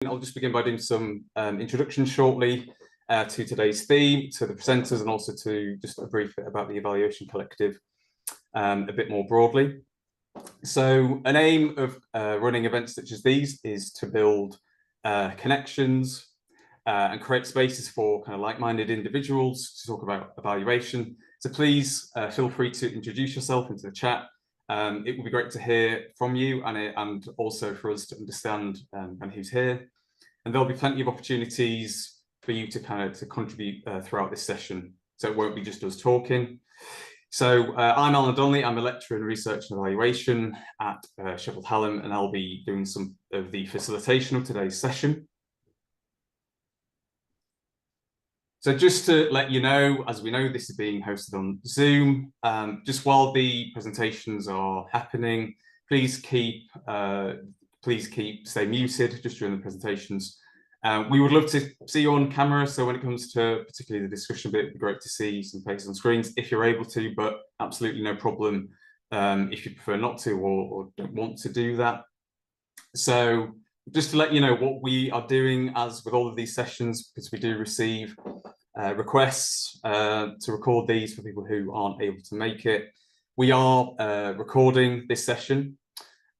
I'll just begin by doing some introduction shortly to today's theme, to the presenters, and also to just a brief bit about the Evaluation Collective a bit more broadly. So an aim of running events such as these is to build connections and create spaces for kind of like-minded individuals to talk about evaluation. So please feel free to introduce yourself into the chat. It would be great to hear from you and also for us to understand and who's here. And there'll be plenty of opportunities for you to contribute throughout this session. So it won't be just us talking. So I'm Alan Donnelly. I'm a lecturer in research and evaluation at Sheffield Hallam, and I'll be doing some of the facilitation of today's session. So just to let you know, as we know, this is being hosted on Zoom. Just while the presentations are happening, please stay muted just during the presentations. We would love to see you on camera, so when it comes to particularly the discussion bit, it'd be great to see some faces on screens if you're able to, but absolutely no problem if you prefer not to or don't want to do that. So just to let you know what we are doing, as with all of these sessions, because we do receive requests to record these for people who aren't able to make it. We are recording this session,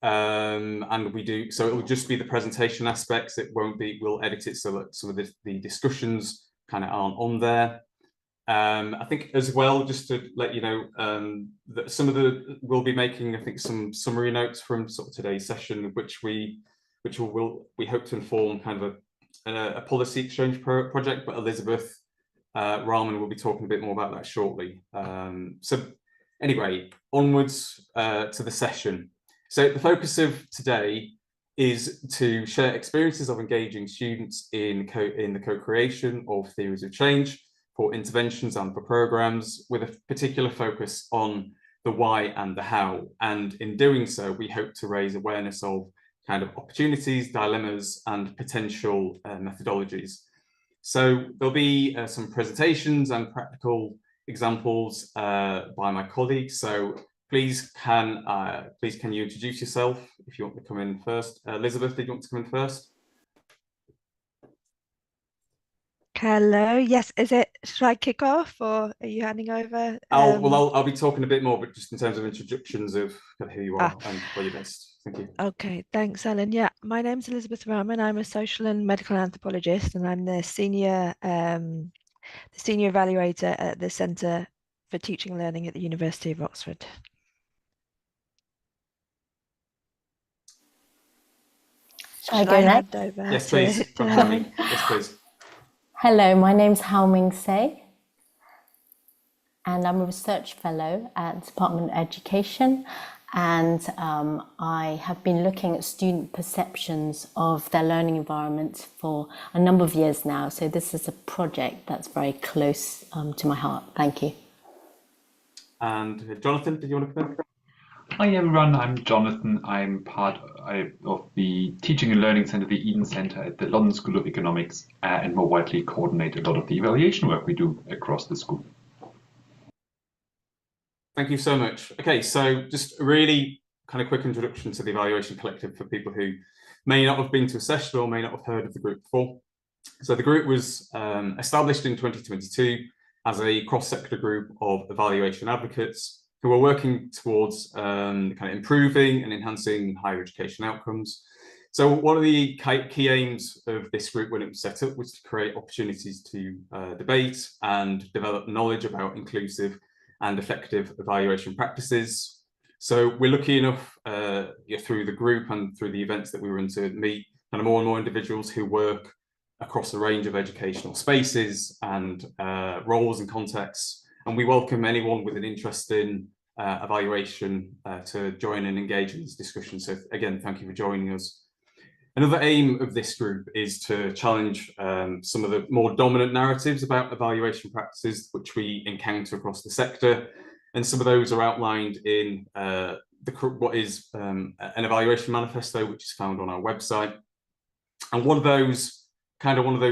and we do, so it will just be the presentation aspects. It won't be, we'll edit it so that some of the discussions kind of aren't on there. I think as well, just to let you know, that we'll be making, I think, some summary notes from sort of today's session, which we hope to inform kind of a policy exchange project, but Elizabeth Rahman will be talking a bit more about that shortly. So anyway, onwards to the session. So the focus of today is to share experiences of engaging students in the co-creation of theories of change for interventions and for programs, with a particular focus on the why and the how. And in doing so, we hope to raise awareness of kind of opportunities, dilemmas, and potential methodologies. So there'll be some presentations and practical examples by my colleagues. So please can you introduce yourself if you want to come in first. Elizabeth, did you want to come in first? Hello. Yes. Should I kick off, or are you handing over? I'll be talking a bit more, but just in terms of introductions of who you are and where you're based. Thank you. Okay. Thanks, Alan. Yeah, my name's Elizabeth Rahman. I'm a social and medical anthropologist, and I'm the senior evaluator at the Centre for Teaching and Learning at the University of Oxford. Shall I go next? Yes, please. Yes, please. Hello, my name's Hao Ming Se, and I'm a research fellow at the Department of Education, and I have been looking at student perceptions of their learning environment for a number of years now. So this is a project that's very close to my heart. Thank you. And Jonathan, did you want to come in? Hi everyone, I'm Jonathan. I'm part of the Teaching and Learning Centre, the Eden Centre at the London School of Economics, and more widely coordinate a lot of the evaluation work we do across the school. Thank you so much. Okay, so just a really kind of quick introduction to the Evaluation Collective for people who may not have been to a session or may not have heard of the group before. So the group was established in 2022 as a cross-sector group of evaluation advocates who are working towards kind of improving and enhancing higher education outcomes. So one of the key aims of this group when it was set up was to create opportunities to debate and develop knowledge about inclusive and effective evaluation practices. So we're lucky enough through the group and through the events that we were in to meet kind of more and more individuals who work across a range of educational spaces and roles and contexts. And we welcome anyone with an interest in evaluation to join and engage in this discussion. So again, thank you for joining us. Another aim of this group is to challenge some of the more dominant narratives about evaluation practices which we encounter across the sector. And some of those are outlined in what is an evaluation manifesto, which is found on our website. And one of those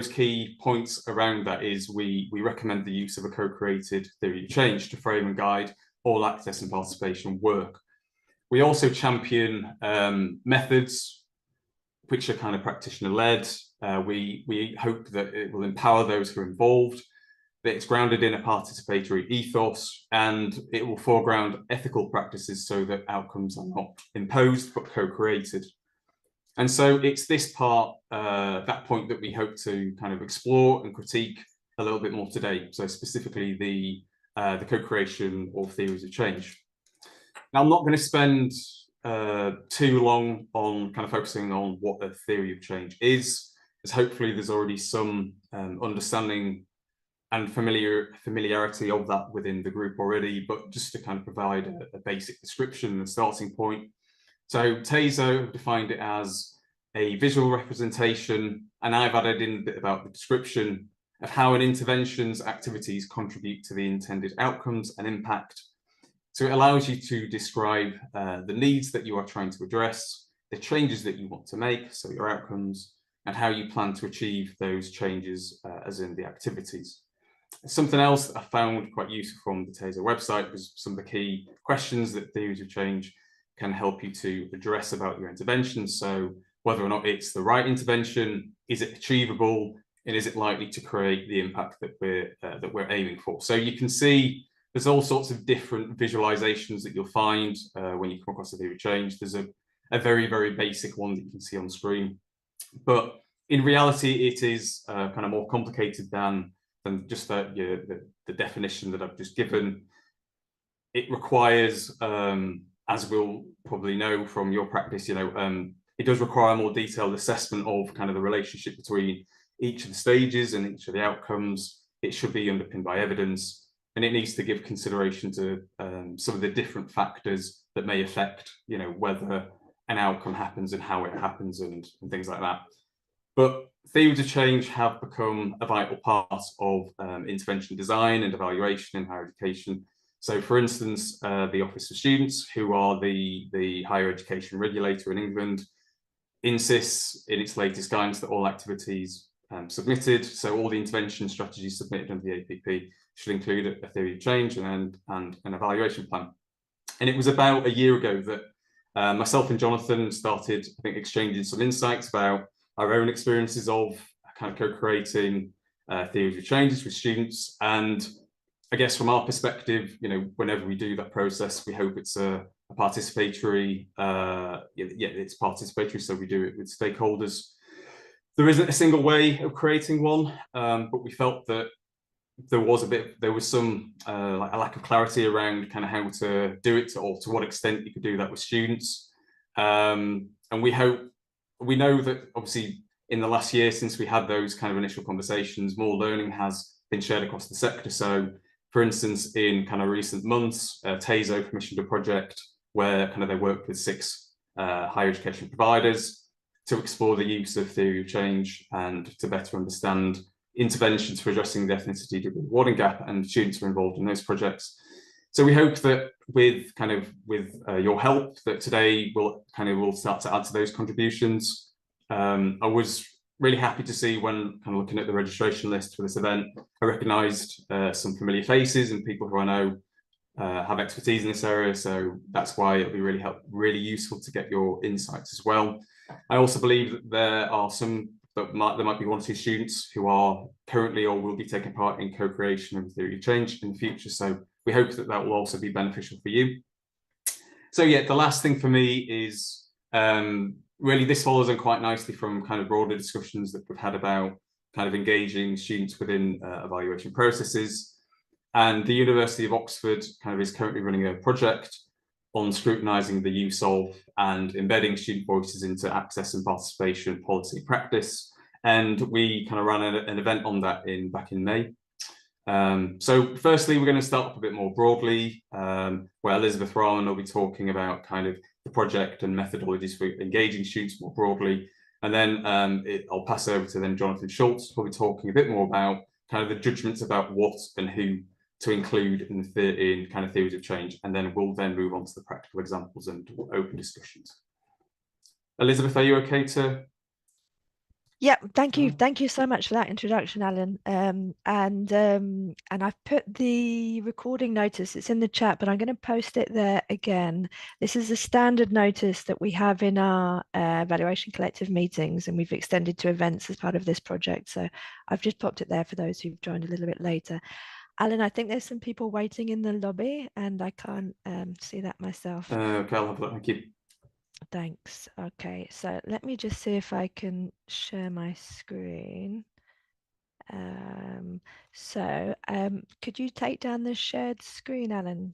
key points around that is we recommend the use of a co-created theory of change to frame and guide all access and participation work. We also champion methods which are kind of practitioner-led. We hope that it will empower those who are involved, that it's grounded in a participatory ethos, and it will foreground ethical practices so that outcomes are not imposed but co-created. And so it's this part, that point, that we hope to kind of explore and critique a little bit more today. So specifically the co-creation of theories of change. Now, I'm not going to spend too long on kind of focusing on what a theory of change is, as hopefully there's already some understanding and familiarity of that within the group already, but just to kind of provide a basic description and a starting point. So Tazo defined it as a visual representation, and I've added in a bit about the description of how an intervention's activities contribute to the intended outcomes and impact. So it allows you to describe the needs that you are trying to address, the changes that you want to make, so your outcomes, and how you plan to achieve those changes, as in the activities. Something else that I found quite useful from the Tazo website was some of the key questions that theories of change can help you to address about your intervention. So whether or not it's the right intervention, is it achievable, and is it likely to create the impact that we're aiming for? So you can see there's all sorts of different visualizations that you'll find when you come across a theory of change. There's a very, very basic one that you can see on screen, but in reality, it is kind of more complicated than just the definition that I've just given. It requires, as we'll probably know from your practice, it does require a more detailed assessment of kind of the relationship between each of the stages and each of the outcomes. It should be underpinned by evidence, and it needs to give consideration to some of the different factors that may affect, whether an outcome happens and how it happens and things like that. But theories of change have become a vital part of intervention design and evaluation in higher education. So, for instance, the Office of Students, who are the higher education regulator in England, insists in its latest guidance that all activities submitted, so all the intervention strategies submitted under the APP, should include a theory of change and an evaluation plan. And it was about a year ago that myself and Jonathan started, I think, exchanging some insights about our own experiences of kind of co-creating theories of changes with students. And I guess from our perspective, whenever we do that process, we hope it's a participatory, it's participatory, so we do it with stakeholders. There isn't a single way of creating one, but we felt that there was some like a lack of clarity around kind of how to do it, or to what extent you could do that with students. And we know that obviously in the last year, since we had those kind of initial conversations, more learning has been shared across the sector. So for instance, in kind of recent months, Tazo commissioned a project where kind of they worked with 6 higher education providers to explore the use of theory of change and to better understand interventions for addressing the ethnicity rewarding gap, and students were involved in those projects. So we hope that with your help, that today we'll start to add to those contributions. I was really happy to see, when kind of looking at the registration list for this event, I recognised some familiar faces and people who I know have expertise in this area. So that's why it'll be really useful to get your insights as well. I also believe that there might be 1 or 2 students who are currently or will be taking part in co-creation of theory of change in the future. So we hope that will also be beneficial for you. So yeah, the last thing for me is really this follows on quite nicely from kind of broader discussions that we've had about kind of engaging students within evaluation processes. And the University of Oxford kind of is currently running a project on scrutinising the use of and embedding student voices into access and participation policy practice. And we kind of ran an event on that back in May. So firstly, we're going to start up a bit more broadly, where Elizabeth Rahman will be talking about kind of the project and methodologies for engaging students more broadly. And then I'll pass over to then Jonathan Schultz, who'll be talking a bit more about kind of the judgments about what and who to include in kind of theories of change. And then we'll move on to the practical examples and open discussions. Elizabeth, are you okay to Yeah, thank you. Oh. Thank you so much for that introduction, Alan. And I've put the recording notice, it's in the chat, but I'm going to post it there again. This is a standard notice that we have in our Valuation Collective meetings, and we've extended to events as part of this project. So I've just popped it there for those who've joined a little bit later. Alan, I think there's some people waiting in the lobby, and I can't see that myself. Okay, I'll have a look. Thank you. Thanks. Okay, so let me just see if I can share my screen. Could you take down the shared screen, Alan?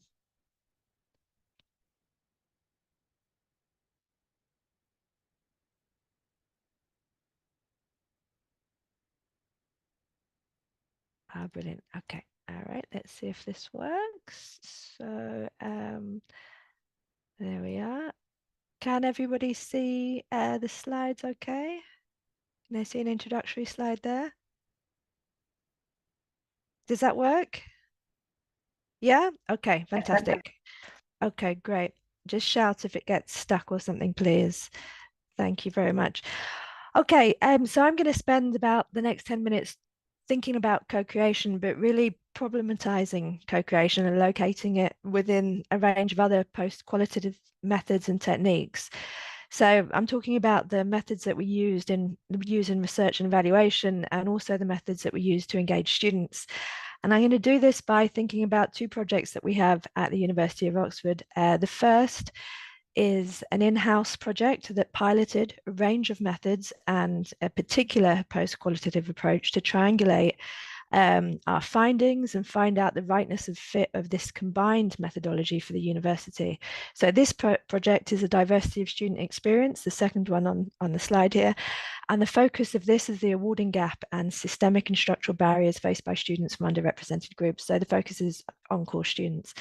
Ah, brilliant. Okay. All right. Let's see if this works. So there we are. Can everybody see the slides okay? Can I see an introductory slide there? Does that work? Yeah? Okay, fantastic. Okay, great. Just shout if it gets stuck or something, please. Thank you very much. Okay, so I'm going to spend about the next 10 minutes thinking about co-creation, but really problematizing co-creation and locating it within a range of other post-qualitative methods and techniques. So I'm talking about the methods that we use in research and evaluation, and also the methods that we use to engage students. And I'm going to do this by thinking about two projects that we have at the University of Oxford. The first is an in-house project that piloted a range of methods and a particular post-qualitative approach to triangulate our findings and find out the rightness of fit of this combined methodology for the university. So this project is a diversity of student experience, the second one on the slide here. And the focus of this is the awarding gap and systemic and structural barriers faced by students from underrepresented groups. So the focus is on core students.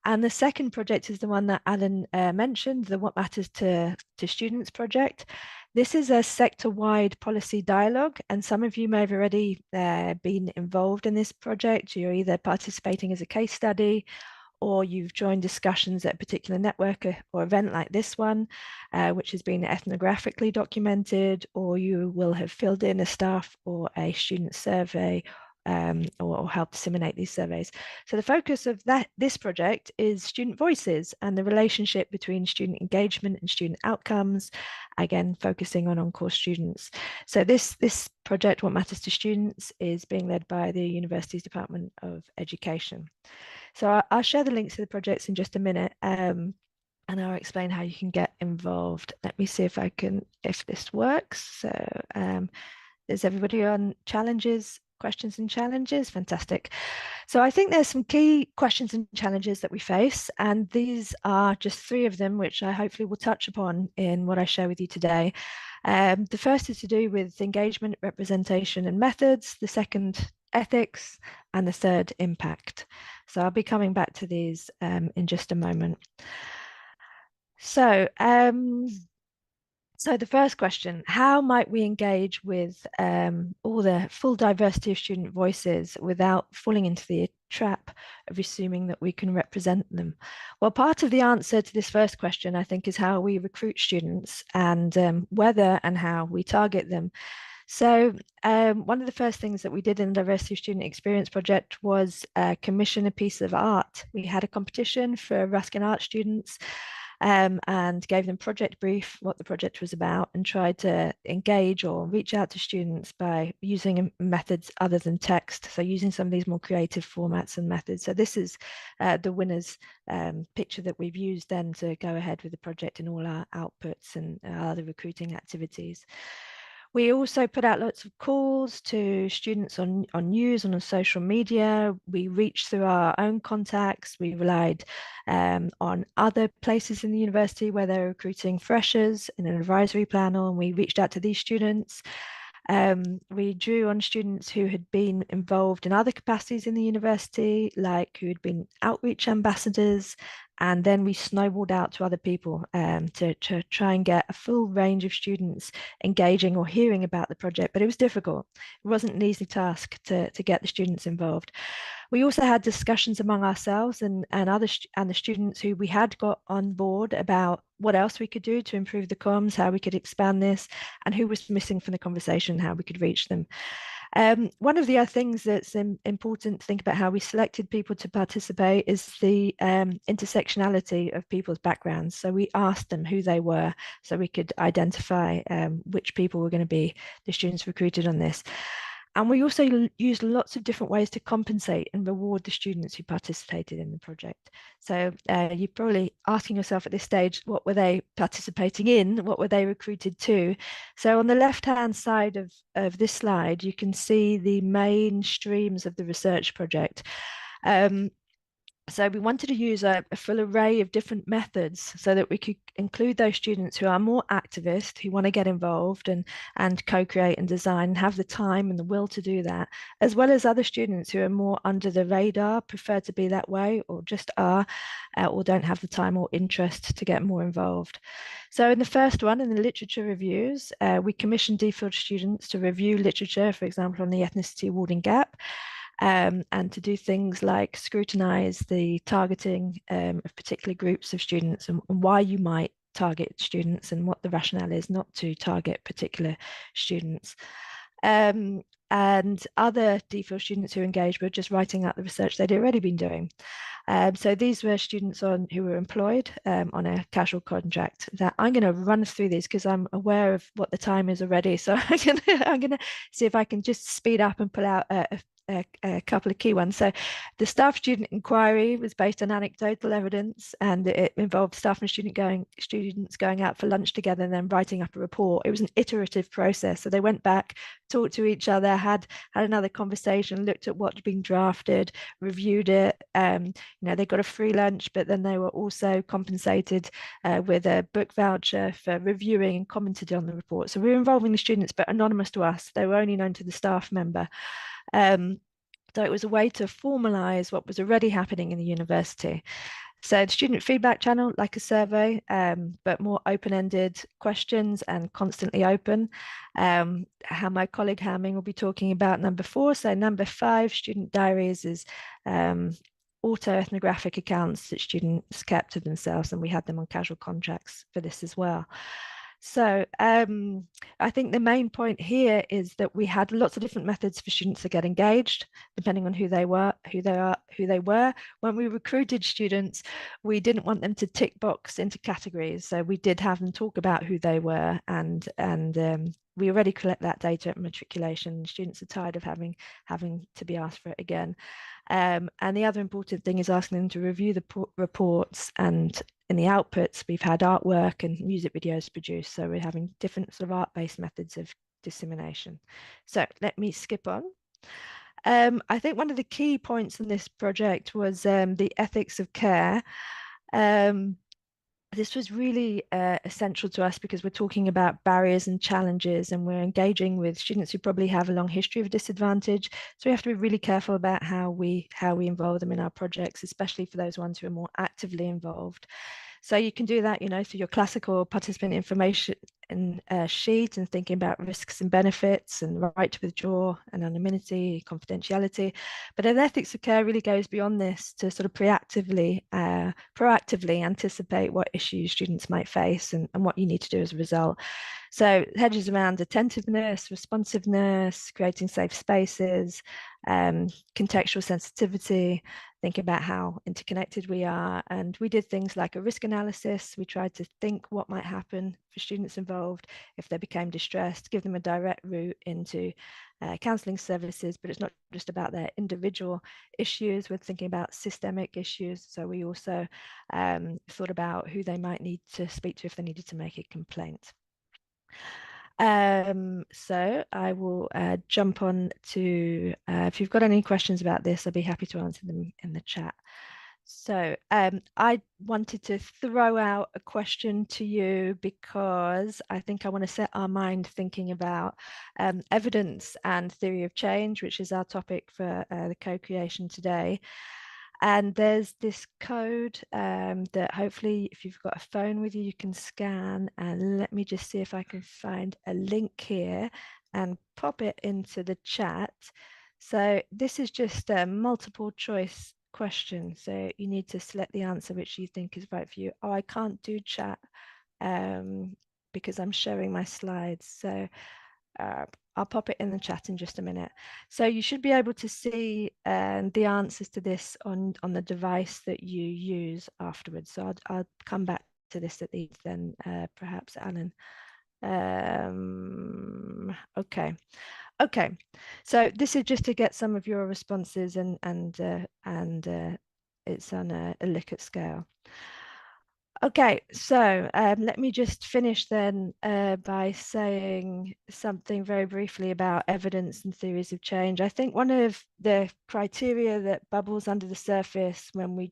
And the second project is the one that Alan mentioned, the What Matters to Students project. This is a sector-wide policy dialogue, and some of you may have already been involved in this project. You're either participating as a case study, or you've joined discussions at a particular network or event like this one, which has been ethnographically documented, or you will have filled in a staff or a student survey, or help disseminate these surveys. So the focus of this project is student voices and the relationship between student engagement and student outcomes, again, focusing on core students. So this project, What Matters to Students, is being led by the University's Department of Education. So I'll share the links to the projects in just a minute, and I'll explain how you can get involved. Let me see if this works. So is everybody on questions and challenges? Fantastic. So I think there's some key questions and challenges that we face, and these are just three of them, which I hopefully will touch upon in what I share with you today. The first is to do with engagement, representation, and methods. The second, ethics, and the third, impact. So I'll be coming back to these in just a moment. So the first question, how might we engage with all the full diversity of student voices without falling into the trap of assuming that we can represent them? Well, part of the answer to this first question, I think, is how we recruit students and whether and how we target them. So one of the first things that we did in the Diversity of Student Experience project was commission a piece of art. We had a competition for Ruskin art students, and gave them project brief, what the project was about, and tried to engage or reach out to students by using methods other than text. So using some of these more creative formats and methods. So this is the winner's picture that we've used then to go ahead with the project in all our outputs and other recruiting activities. We also put out lots of calls to students on news and on social media. We reached through our own contacts. We relied on other places in the university where they're recruiting freshers in an advisory panel, and we reached out to these students. We drew on students who had been involved in other capacities in the university, like who had been outreach ambassadors And then we snowballed out to other people to try and get a full range of students engaging or hearing about the project. But it was difficult. It wasn't an easy task to get the students involved. We also had discussions among ourselves and the students who we had got on board about what else we could do to improve the comms, how we could expand this, and who was missing from the conversation, how we could reach them. One of the other things that's important to think about how we selected people to participate is the intersectionality of people's backgrounds. So we asked them who they were so we could identify which people were going to be the students recruited on this. And we also used lots of different ways to compensate and reward the students who participated in the project. So you're probably asking yourself at this stage, what were they participating in? What were they recruited to? So on the left-hand side of this slide, you can see the main streams of the research project. So we wanted to use a full array of different methods so that we could include those students who are more activist, who want to get involved and co-create and design and have the time and the will to do that, as well as other students who are more under the radar, prefer to be that way, or just are, or don't have the time or interest to get more involved. So in the first one, in the literature reviews, we commissioned DPhil students to review literature, for example, on the ethnicity awarding gap. And to do things like scrutinize the targeting of particular groups of students and why you might target students and what the rationale is not to target particular students. And other DPhil students who engaged were just writing out the research they'd already been doing. So these were students who were employed on a casual contract. That I'm going to run through these because I'm aware of what the time is already. So I'm going to see if I can just speed up and pull out a couple of key ones. So the staff student inquiry was based on anecdotal evidence, and it involved staff and students going out for lunch together and then writing up a report. It was an iterative process. So they went back, talked to each other, had another conversation, looked at what had been drafted, reviewed it. They got a free lunch, but then they were also compensated with a book voucher for reviewing and commented on the report. So we were involving the students, but anonymous to us. They were only known to the staff member. So it was a way to formalize what was already happening in the university. So the student feedback channel, like a survey, but more open-ended questions and constantly open. How my colleague Hamming will be talking about number 4. So number 5, student diaries, is auto-ethnographic accounts that students kept of themselves, and we had them on casual contracts for this as well. So I think the main point here is that we had lots of different methods for students to get engaged, depending on who they were. When we recruited students, we didn't want them to tick box into categories. So we did have them talk about who they were, and we already collect that data at matriculation. Students are tired of having to be asked for it again. And the other important thing is asking them to review the reports, and in the outputs, we've had artwork and music videos produced. So we're having different sort of art-based methods of dissemination. So let me skip on. I think one of the key points in this project was the ethics of care. This was really essential to us because we're talking about barriers and challenges, and we're engaging with students who probably have a long history of disadvantage. So we have to be really careful about how we involve them in our projects, especially for those ones who are more actively involved. So you can do that, through your classical participant information sheet and thinking about risks and benefits and right to withdraw, and anonymity, confidentiality. But an ethics of care really goes beyond this to sort of proactively anticipate what issues students might face and what you need to do as a result. So hedges around attentiveness, responsiveness, creating safe spaces, contextual sensitivity, think about how interconnected we are. And we did things like a risk analysis. We tried to think what might happen for students involved if they became distressed, give them a direct route into counselling services. But it's not just about their individual issues. We're thinking about systemic issues. So we also thought about who they might need to speak to if they needed to make a complaint. So I will jump on to, if you've got any questions about this, I'll be happy to answer them in the chat. So I wanted to throw out a question to you because I think I want to set our mind thinking about evidence and theory of change, which is our topic for the co-creation today. And there's this code that hopefully if you've got a phone with you, you can scan. And let me just see if I can find a link here and pop it into the chat. So this is just a multiple choice question. So you need to select the answer which you think is right for you. Oh, I can't do chat because I'm showing my slides. So I'll pop it in the chat in just a minute. So you should be able to see the answers to this on the device that you use afterwards. So I'll come back to this at the end then, perhaps, Alan. Okay. So this is just to get some of your responses, and it's on a Likert scale. Okay, so let me just finish then by saying something very briefly about evidence and theories of change. I think one of the criteria that bubbles under the surface when we're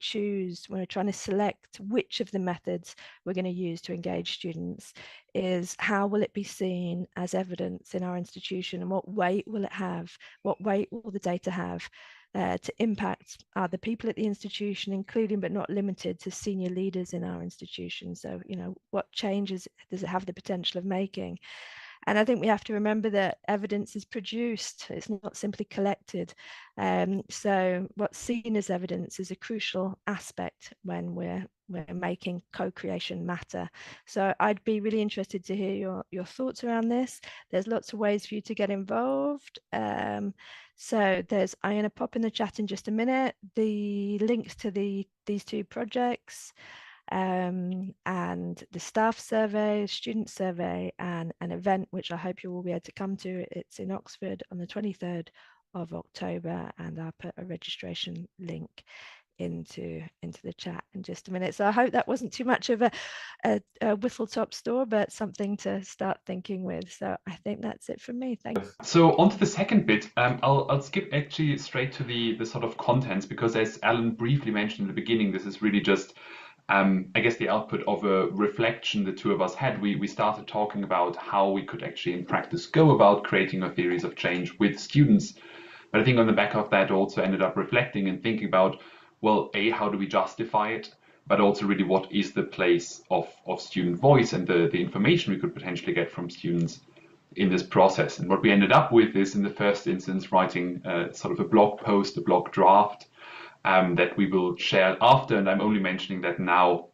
trying to select which of the methods we're going to use to engage students is how will it be seen as evidence in our institution, and what weight will it have? What weight will the data have to impact the people at the institution, including but not limited to senior leaders in our institution? So, what changes does it have the potential of making? And I think we have to remember that evidence is produced, it's not simply collected. So what's seen as evidence is a crucial aspect when we're making co-creation matter. So I'd be really interested to hear your thoughts around this. There's lots of ways for you to get involved. So I'm going to pop in the chat in just a minute the links to these two projects, and the staff survey, student survey, and an event which I hope you will be able to come to. It's in Oxford on the 23rd of October, and I'll put a registration link into the chat in just a minute. So I hope that wasn't too much of a whistle-top store, but something to start thinking with. So I think that's it from me. Thank you. So on to the second bit. I'll skip actually straight to the sort of contents, because as Alan briefly mentioned in the beginning, this is really just I guess the output of a reflection the two of us had. We started talking about how we could actually in practice go about creating our theories of change with students. But I think on the back of that also ended up reflecting and thinking about, well, how do we justify it? But also really what is the place of student voice and the information we could potentially get from students in this process. And what we ended up with is, in the first instance, writing sort of a blog post, a blog draft, that we will share after. And I'm only mentioning that now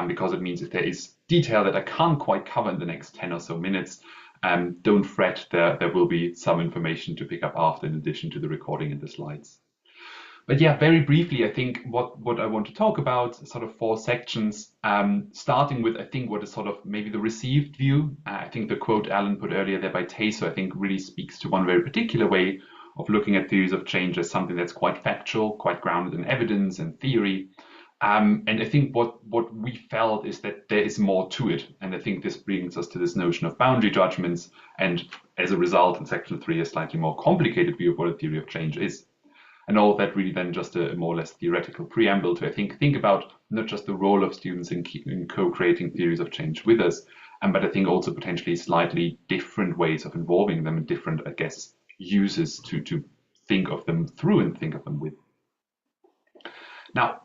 because it means if there is detail that I can't quite cover in the next 10 or so minutes, don't fret, there will be some information to pick up after in addition to the recording and the slides. But yeah, very briefly, I think what I want to talk about, sort of 4 sections, starting with, I think, what is sort of maybe the received view. I think the quote Alan put earlier there by Taso, I think really speaks to one very particular way of looking at theories of change as something that's quite factual, quite grounded in evidence and theory. And I think what we felt is that there is more to it. And I think this brings us to this notion of boundary judgments. And as a result, in section 3, a slightly more complicated view of what a theory of change is. And all of that really then just a more or less theoretical preamble to, I think about not just the role of students in co-creating theories of change with us, but I think also potentially slightly different ways of involving them and different, I guess, uses to think of them through and think of them with. Now,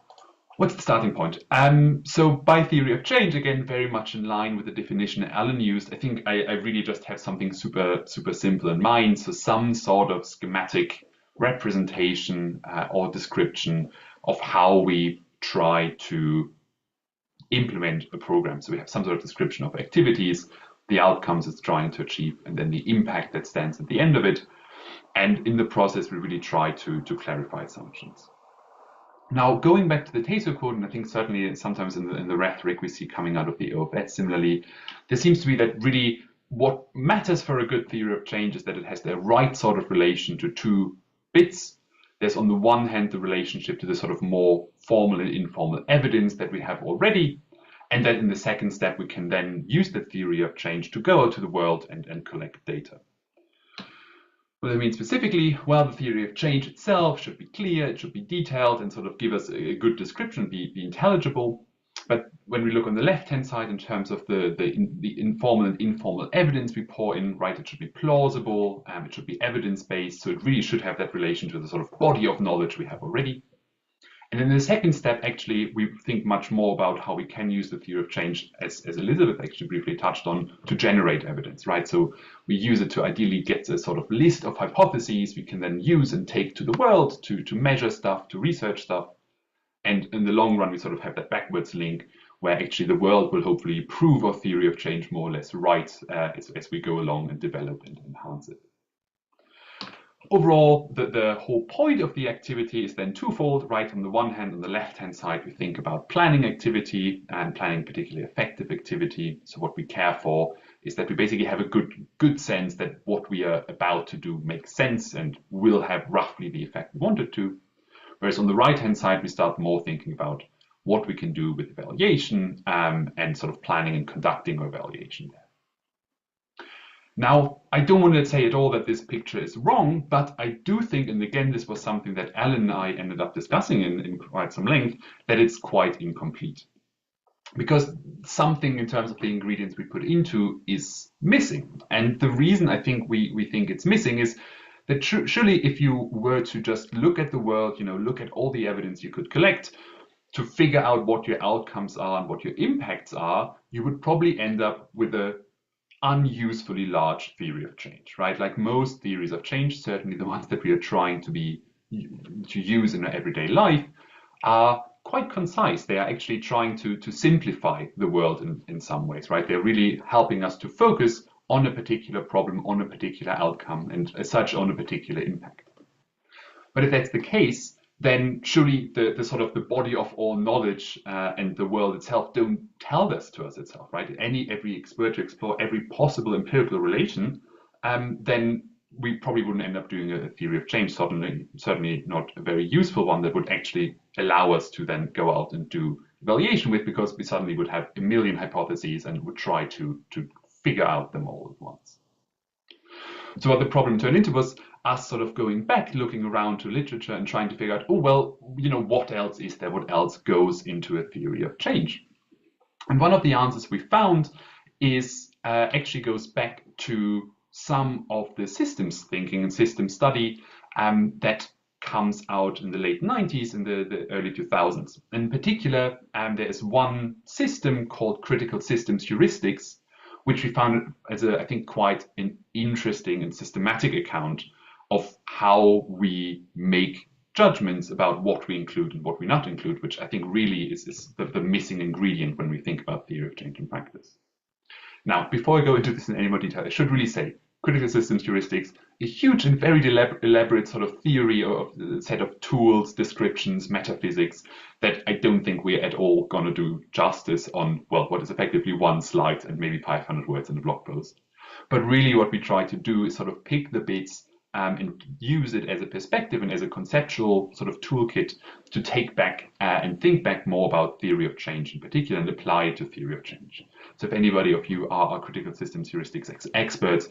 what's the starting point? So by theory of change, again, very much in line with the definition Alan used, I think I really just have something super simple in mind. So some sort of schematic representation or description of how we try to implement a program. So we have some sort of description of activities, the outcomes it's trying to achieve, and then the impact that stands at the end of it. And in the process, we really try to clarify assumptions. Now, going back to the Taso quote, and I think certainly sometimes in the rhetoric we see coming out of the OFS similarly, there seems to be that really what matters for a good theory of change is that it has the right sort of relation to 2 bits. There's on the one hand the relationship to the sort of more formal and informal evidence that we have already, and then in the second step we can then use the theory of change to go out to the world and collect data. What does it mean specifically? Well, the theory of change itself should be clear, it should be detailed, and sort of give us a good description, be intelligible. But when we look on the left-hand side in terms of the informal and informal evidence we pour in, right, it should be plausible, it should be evidence-based, so it really should have that relation to the sort of body of knowledge we have already. And in the second step, actually, we think much more about how we can use the theory of change, as Elizabeth actually briefly touched on, to generate evidence, right? So we use it to ideally get a sort of list of hypotheses we can then use and take to the world to measure stuff, to research stuff. And in the long run, we sort of have that backwards link where actually the world will hopefully prove our theory of change more or less right as we go along and develop and enhance it. Overall, the whole point of the activity is then twofold, right? On the one hand, on the left-hand side, we think about planning activity and planning particularly effective activity. So what we care for is that we basically have a good sense that what we are about to do makes sense and will have roughly the effect we want it to. Whereas on the right-hand side, we start more thinking about what we can do with evaluation and sort of planning and conducting our evaluation there. Now, I don't want to say at all that this picture is wrong, but I do think, and again, this was something that Alan and I ended up discussing in quite some length, that it's quite incomplete. Because something in terms of the ingredients we put into is missing. And the reason I think we think it's missing is that surely if you were to just look at the world, look at all the evidence you could collect to figure out what your outcomes are and what your impacts are, you would probably end up with a unusefully large theory of change, right? Like most theories of change, certainly the ones that we are trying to use in our everyday life, are quite concise. They are actually trying to simplify the world in some ways, right? They're really helping us to focus on a particular problem, on a particular outcome, and as such on a particular impact. But if that's the case, then surely the sort of the body of all knowledge and the world itself don't tell this to us itself, right? Every expert to explore every possible empirical relation, then we probably wouldn't end up doing a theory of change, certainly not a very useful one that would actually allow us to then go out and do evaluation with, because we suddenly would have a million hypotheses and would try to figure out them all at once. So what the problem turned into was us sort of going back, looking around to literature and trying to figure out, oh, well, what else is there? What else goes into a theory of change? And one of the answers we found is actually goes back to some of the systems thinking and system study that comes out in the late 90s and the early 2000s. In particular, there is one system called critical systems heuristics, which we found as I think quite an interesting and systematic account of how we make judgments about what we include and what we not include, which I think really is the missing ingredient when we think about theory of change in practice. Now, before I go into this in any more detail, I should really say critical systems heuristics, a huge and very elaborate sort of theory of a set of tools, descriptions, metaphysics that I don't think we're at all going to do justice on, well, what is effectively one slide and maybe 500 words in a blog post. But really what we try to do is sort of pick the bits and use it as a perspective and as a conceptual sort of toolkit to take back and think back more about theory of change in particular and apply it to theory of change. So if anybody of you are critical systems heuristics experts,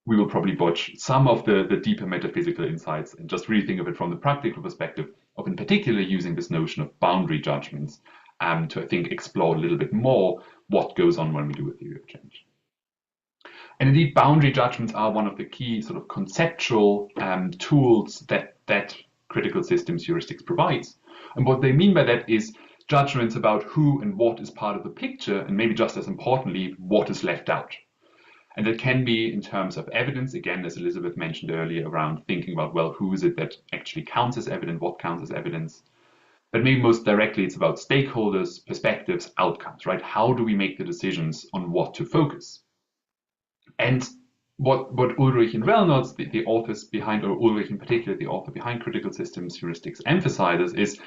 we will probably botch some of the deeper metaphysical insights and just really think of it from the practical perspective of in particular using this notion of boundary judgments to, I think, explore a little bit more what goes on when we do a theory of change. And indeed, boundary judgments are one of the key sort of conceptual tools that critical systems heuristics provides. And what they mean by that is judgments about who and what is part of the picture, and maybe just as importantly, what is left out. And that can be in terms of evidence, again, as Elizabeth mentioned earlier, around thinking about, well, who is it that actually counts as evidence, what counts as evidence. But maybe most directly, it's about stakeholders, perspectives, outcomes, right? How do we make the decisions on what to focus? And what Ulrich and Reynolds, the authors behind, or Ulrich in particular, the author behind critical systems heuristics, emphasizes is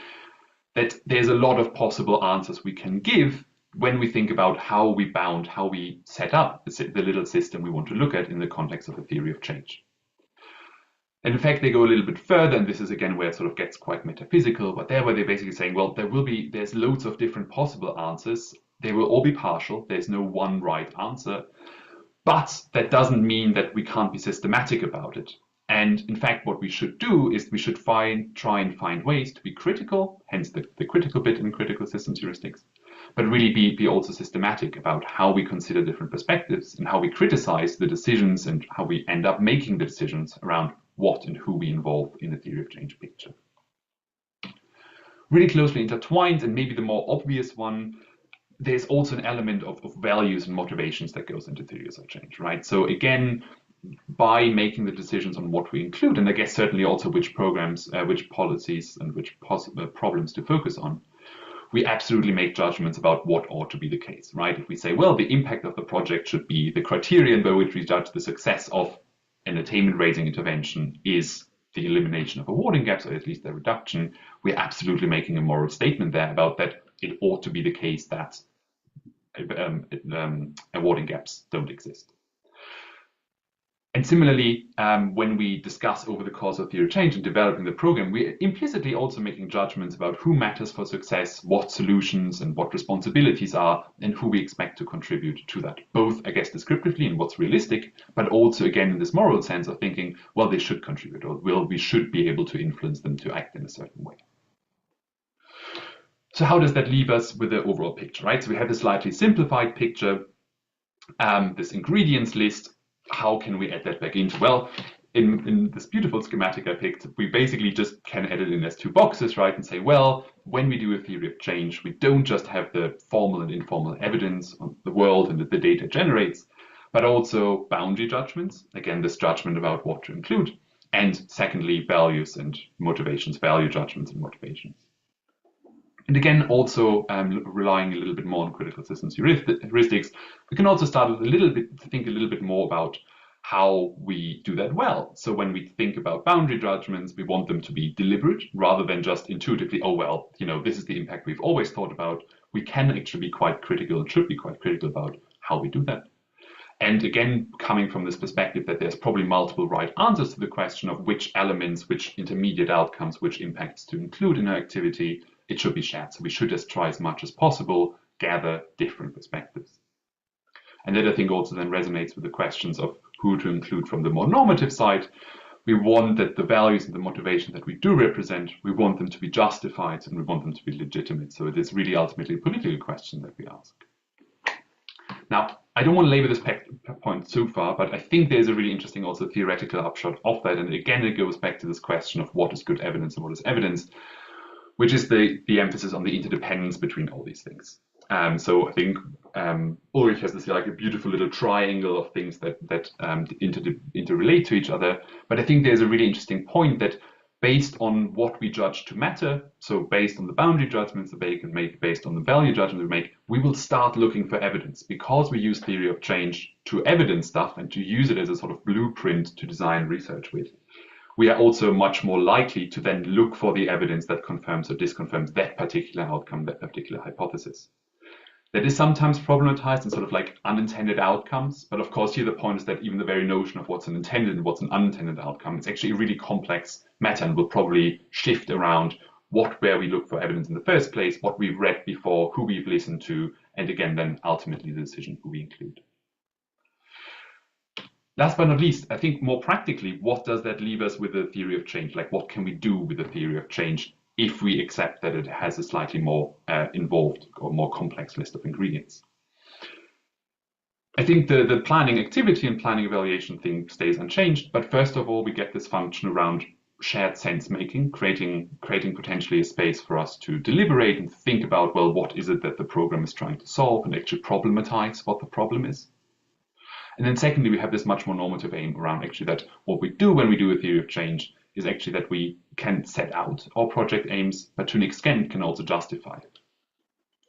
that there's a lot of possible answers we can give when we think about how we set up the little system we want to look at in the context of a theory of change. And in fact, they go a little bit further, and this is again where it sort of gets quite metaphysical, but where they're basically saying, well, there's loads of different possible answers. They will all be partial. There's no one right answer. But that doesn't mean that we can't be systematic about it. And in fact, what we should do is we should try and find ways to be critical, hence the critical bit in critical systems heuristics, but really be also systematic about how we consider different perspectives and how we criticize the decisions and how we end up making the decisions around what and who we involve in the theory of change picture. really closely intertwined, and maybe the more obvious one, there's also an element of values and motivations that goes into theories of change, right? So again, by making the decisions on what we include, and I guess certainly also which programs, which policies, and which problems to focus on, we absolutely make judgments about what ought to be the case, right? If we say, well, the impact of the project should be the criterion by which we judge the success of an attainment-raising intervention is the elimination of awarding gaps, or at least their reduction, we're absolutely making a moral statement there about that it ought to be the case that awarding gaps don't exist. And similarly, when we discuss over the course of theory of change and developing the program, we're implicitly also making judgments about who matters for success, what solutions and what responsibilities are, and who we expect to contribute to that. Both, I guess, descriptively in what's realistic, but also, again, in this moral sense of thinking, well, they should contribute, or we should be able to influence them to act in a certain way. So how does that leave us with the overall picture, right? So we have a slightly simplified picture, this ingredients list. How can we add that back into? Well, in this beautiful schematic I picked, we basically just can add it in as two boxes, right? And say, well, when we do a theory of change, we don't just have the formal and informal evidence on the world and the data it generates, but also boundary judgments. Again, this judgment about what to include. And secondly, values and motivations, value judgments and motivations. And again, also relying a little bit more on critical systems heuristics, we can also start to think a little bit more about how we do that well. So when we think about boundary judgments, we want them to be deliberate rather than just intuitively, oh, well, this is the impact we've always thought about. We can actually be quite critical and should be quite critical about how we do that. And again, coming from this perspective that there's probably multiple right answers to the question of which elements, which intermediate outcomes, which impacts to include in our activity, it should be shared. So we should just try as much as possible, gather different perspectives. And that I think also then resonates with the questions of who to include from the more normative side. We want that the values and the motivation that we do represent, we want them to be justified and we want them to be legitimate. So it is really ultimately a political question that we ask. Now, I don't want to labor this point too far, but I think there's a really interesting also theoretical upshot of that. And again, it goes back to this question of what is good evidence and what is evidence, which is the emphasis on the interdependence between all these things. So I think Ulrich has this like a beautiful little triangle of things that interrelate to each other. But I think there's a really interesting point that based on what we judge to matter, so based on the boundary judgments that they can make, based on the value judgment we make, we will start looking for evidence because we use theory of change to evidence stuff and to use it as a sort of blueprint to design research with. We are also much more likely to then look for the evidence that confirms or disconfirms that particular outcome, that particular hypothesis. That is sometimes problematized in sort of like unintended outcomes. But of course, here the point is that even the very notion of what's an intended and what's an unintended outcome, it's actually a really complex matter and will probably shift around where we look for evidence in the first place, what we've read before, who we've listened to, and again, then ultimately the decision who we include. Last but not least, I think more practically, what does that leave us with the theory of change? Like what can we do with the theory of change if we accept that it has a slightly more involved or more complex list of ingredients? I think the planning activity and planning evaluation thing stays unchanged, but first of all, we get this function around shared sense making, creating potentially a space for us to deliberate and think about, well, what is it that the program is trying to solve and actually problematize what the problem is. And then secondly, we have this much more normative aim around actually that what we do when we do a theory of change is actually that we can set out our project aims, but to an extent can also justify it.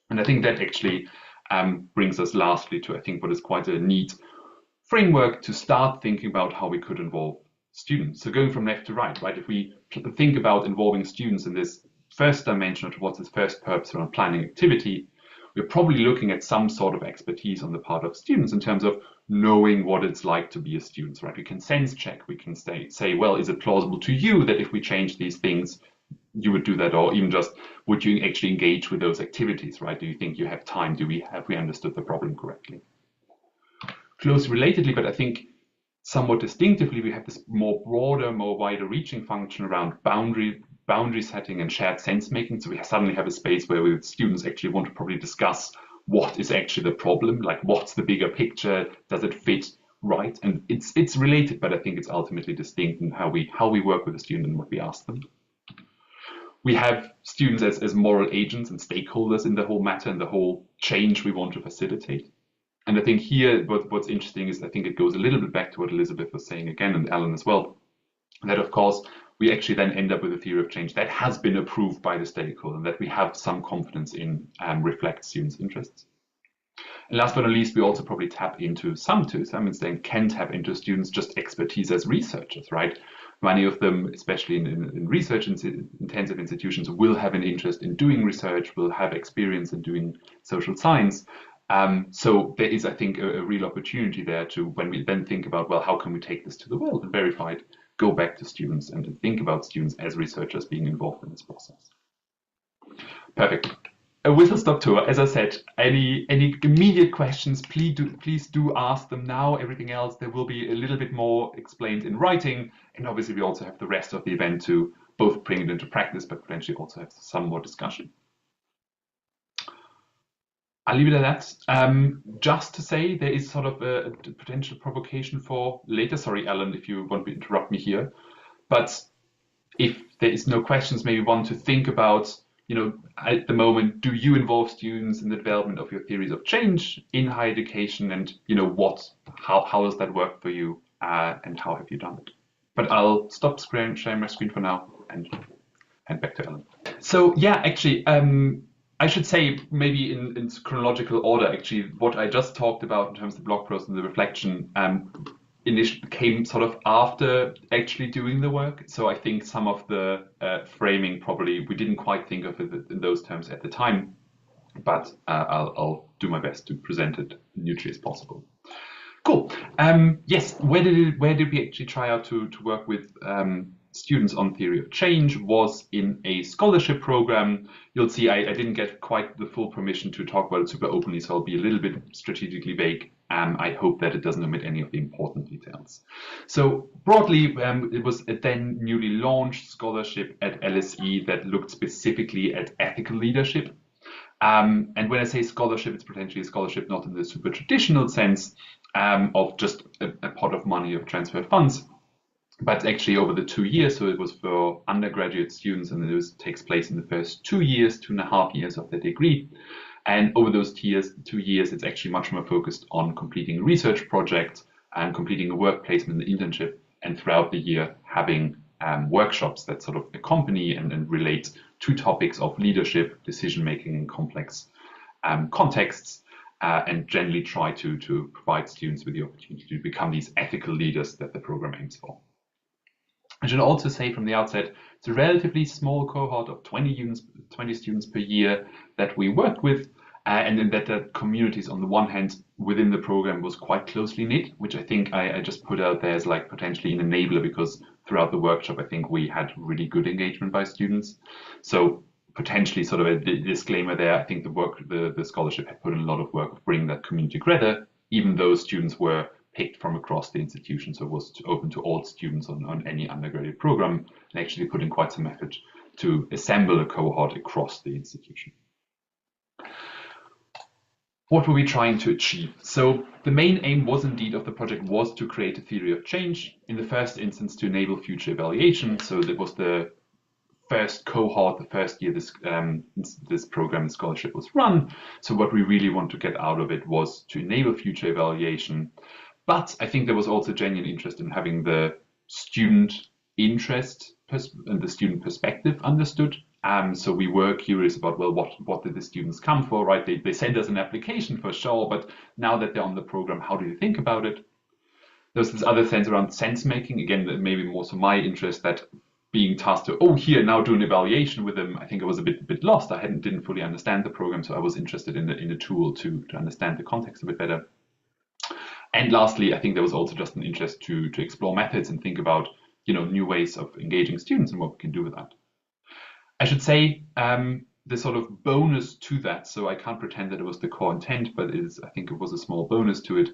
And I think that actually brings us lastly to, I think, what is quite a neat framework to start thinking about how we could involve students. So going from left to right, if we think about involving students in this first dimension of what's this first purpose around planning activity, we're probably looking at some sort of expertise on the part of students in terms of knowing what it's like to be a student, right? We can sense check, we can say, well, is it plausible to you that if we change these things, you would do that, or even just would you actually engage with those activities, right? Do you think you have time? Have we understood the problem correctly? Closely relatedly, but I think somewhat distinctively, we have this more broader, more wider reaching function around boundary setting and shared sense making. So we suddenly have a space where we with students actually want to probably discuss what is actually the problem, like what's the bigger picture, does it fit right? And it's related, but I think it's ultimately distinct in how we work with the student and what we ask them. We have students as moral agents and stakeholders in the whole matter and the whole change we want to facilitate. And I think here what's interesting is I think it goes a little bit back to what Elizabeth was saying again, and Alan as well, that of course we actually then end up with a theory of change that has been approved by the stakeholder and that we have some confidence in reflect students' interests. And last but not least, we also probably tap into some extent can tap into students' just expertise as researchers, right? Many of them, especially in research intensive institutions, will have an interest in doing research, will have experience in doing social science. So there is, I think, a real opportunity there to, when we then think about, well, how can we take this to the world and verify it, go back to students and to think about students as researchers being involved in this process. Perfect. A whistle-stop tour. As I said, any immediate questions, please do ask them now. Everything else, there will be a little bit more explained in writing. And obviously, we also have the rest of the event to both bring it into practice, but potentially also have some more discussion. I'll leave it at that. Just to say, there is sort of a potential provocation for later. Sorry, Alan, if you want to interrupt me here. But if there is no questions, maybe one to think about, at the moment, do you involve students in the development of your theories of change in higher education? And, how does that work for you? And how have you done it? But I'll stop sharing my screen for now and hand back to Alan. So, yeah, actually, I should say maybe in chronological order, actually, what I just talked about in terms of the blog post and the reflection initially came sort of after actually doing the work. So I think some of the framing probably we didn't quite think of it in those terms at the time, but I'll do my best to present it neutrally as possible. Cool. Yes, where did we actually try out to work with students on theory of change was in a scholarship program. You'll see I didn't get quite the full permission to talk about it super openly, so I'll be a little bit strategically vague. I hope that it doesn't omit any of the important details. So broadly, it was a then newly launched scholarship at LSE that looked specifically at ethical leadership. And when I say scholarship, it's potentially a scholarship not in the super traditional sense of just a pot of money of transfer funds, but actually over the 2 years. So it was for undergraduate students, and it takes place in the first 2 years, 2.5 years of their degree. And over those 2 years, it's actually much more focused on completing a research project and completing a work placement, an internship, and throughout the year having workshops that sort of accompany and relate to topics of leadership, decision-making in complex contexts, and generally try to provide students with the opportunity to become these ethical leaders that the program aims for. I should also say from the outset, it's a relatively small cohort of 20 students per year that we worked with, and then that the communities on the one hand within the program was quite closely knit, which I think I just put out there as like potentially an enabler, because throughout the workshop, I think we had really good engagement by students. So potentially sort of a disclaimer there, I think the scholarship had put in a lot of work of bringing that community together, even though students were picked from across the institution, so it was open to all students on any undergraduate program, and actually put in quite some effort to assemble a cohort across the institution. What were we trying to achieve? So the main aim was indeed of the project was to create a theory of change, in the first instance to enable future evaluation. So that was the first cohort, the first year this program scholarship was run. So what we really want to get out of it was to enable future evaluation. But I think there was also genuine interest in having the student interest and the student perspective understood. So we were curious about, well, what did the students come for, right? They sent us an application for sure, but now that they're on the program, how do you think about it? There's this other sense around sense making, again, maybe more so my interest, that being tasked to, now do an evaluation with them. I think I was a bit lost. I didn't fully understand the program, so I was interested in the tool to understand the context a bit better. And lastly, I think there was also just an interest to explore methods and think about, new ways of engaging students and what we can do with that. I should say the sort of bonus to that, so I can't pretend that it was the core intent, but I think it was a small bonus to it.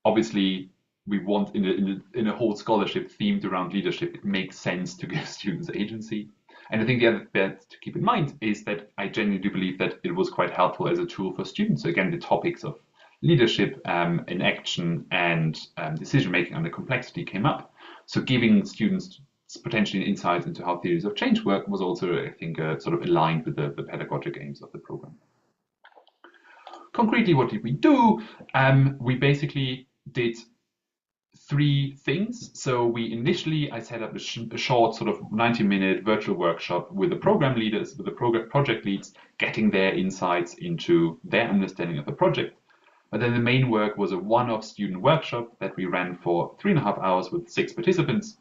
Obviously, we want in a whole scholarship themed around leadership, it makes sense to give students agency. And I think the other bit to keep in mind is that I genuinely do believe that it was quite helpful as a tool for students. So again, the topics of leadership in action and decision-making under complexity came up. So giving students potentially an insight into how theories of change work was also, I think, sort of aligned with the pedagogic aims of the program. Concretely, what did we do? We basically did 3 things. So I set up a short sort of 90-minute virtual workshop with the program leaders, with the project leads, getting their insights into their understanding of the project. But then the main work was a one-off student workshop that we ran for 3.5 hours with 6 participants,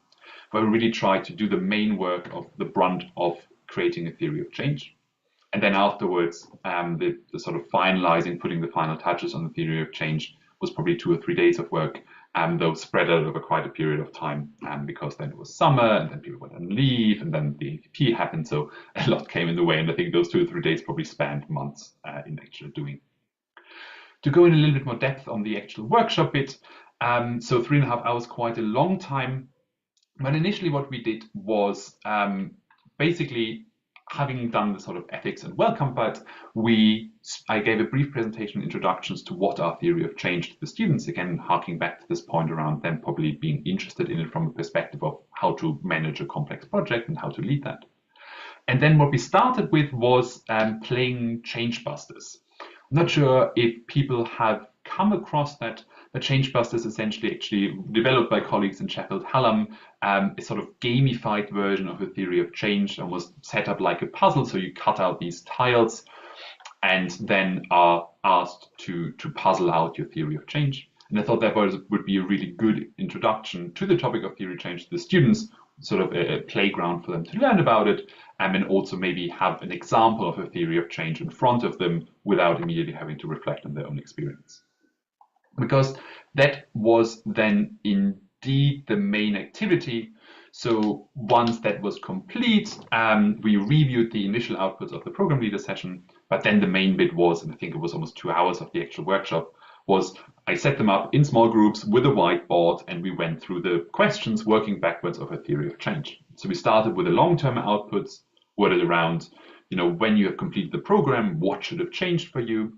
where we really tried to do the main work of the brunt of creating a theory of change. And then afterwards, the sort of finalizing, putting the final touches on the theory of change was probably 2 or 3 days of work, though spread out over quite a period of time, because then it was summer, and then people went on leave, and then the AVP happened, so a lot came in the way, and I think those 2 or 3 days probably spanned months in actual doing. To go in a little bit more depth on the actual workshop bit, so 3.5 hours, quite a long time, but initially what we did was basically, having done the sort of ethics and welcome part, I gave a brief presentation, introductions to what our theory of change to the students, again, harking back to this point around them probably being interested in it from a perspective of how to manage a complex project and how to lead that. And then what we started with was playing Change Busters. I'm not sure if people have come across that. The Change Busters essentially actually developed by colleagues in Sheffield Hallam, a sort of gamified version of a theory of change, and was set up like a puzzle. So you cut out these tiles and then are asked to puzzle out your theory of change. And I thought that would be a really good introduction to the topic of theory of change to the students, sort of a playground for them to learn about it, and also maybe have an example of a theory of change in front of them without immediately having to reflect on their own experience. Because that was then indeed the main activity. So once that was complete, we reviewed the initial outputs of the program leader session, but then the main bit was, and I think it was almost 2 hours of the actual workshop, was I set them up in small groups with a whiteboard, and we went through the questions working backwards of a theory of change. So we started with the long-term outputs, worded around, when you have completed the program, what should have changed for you?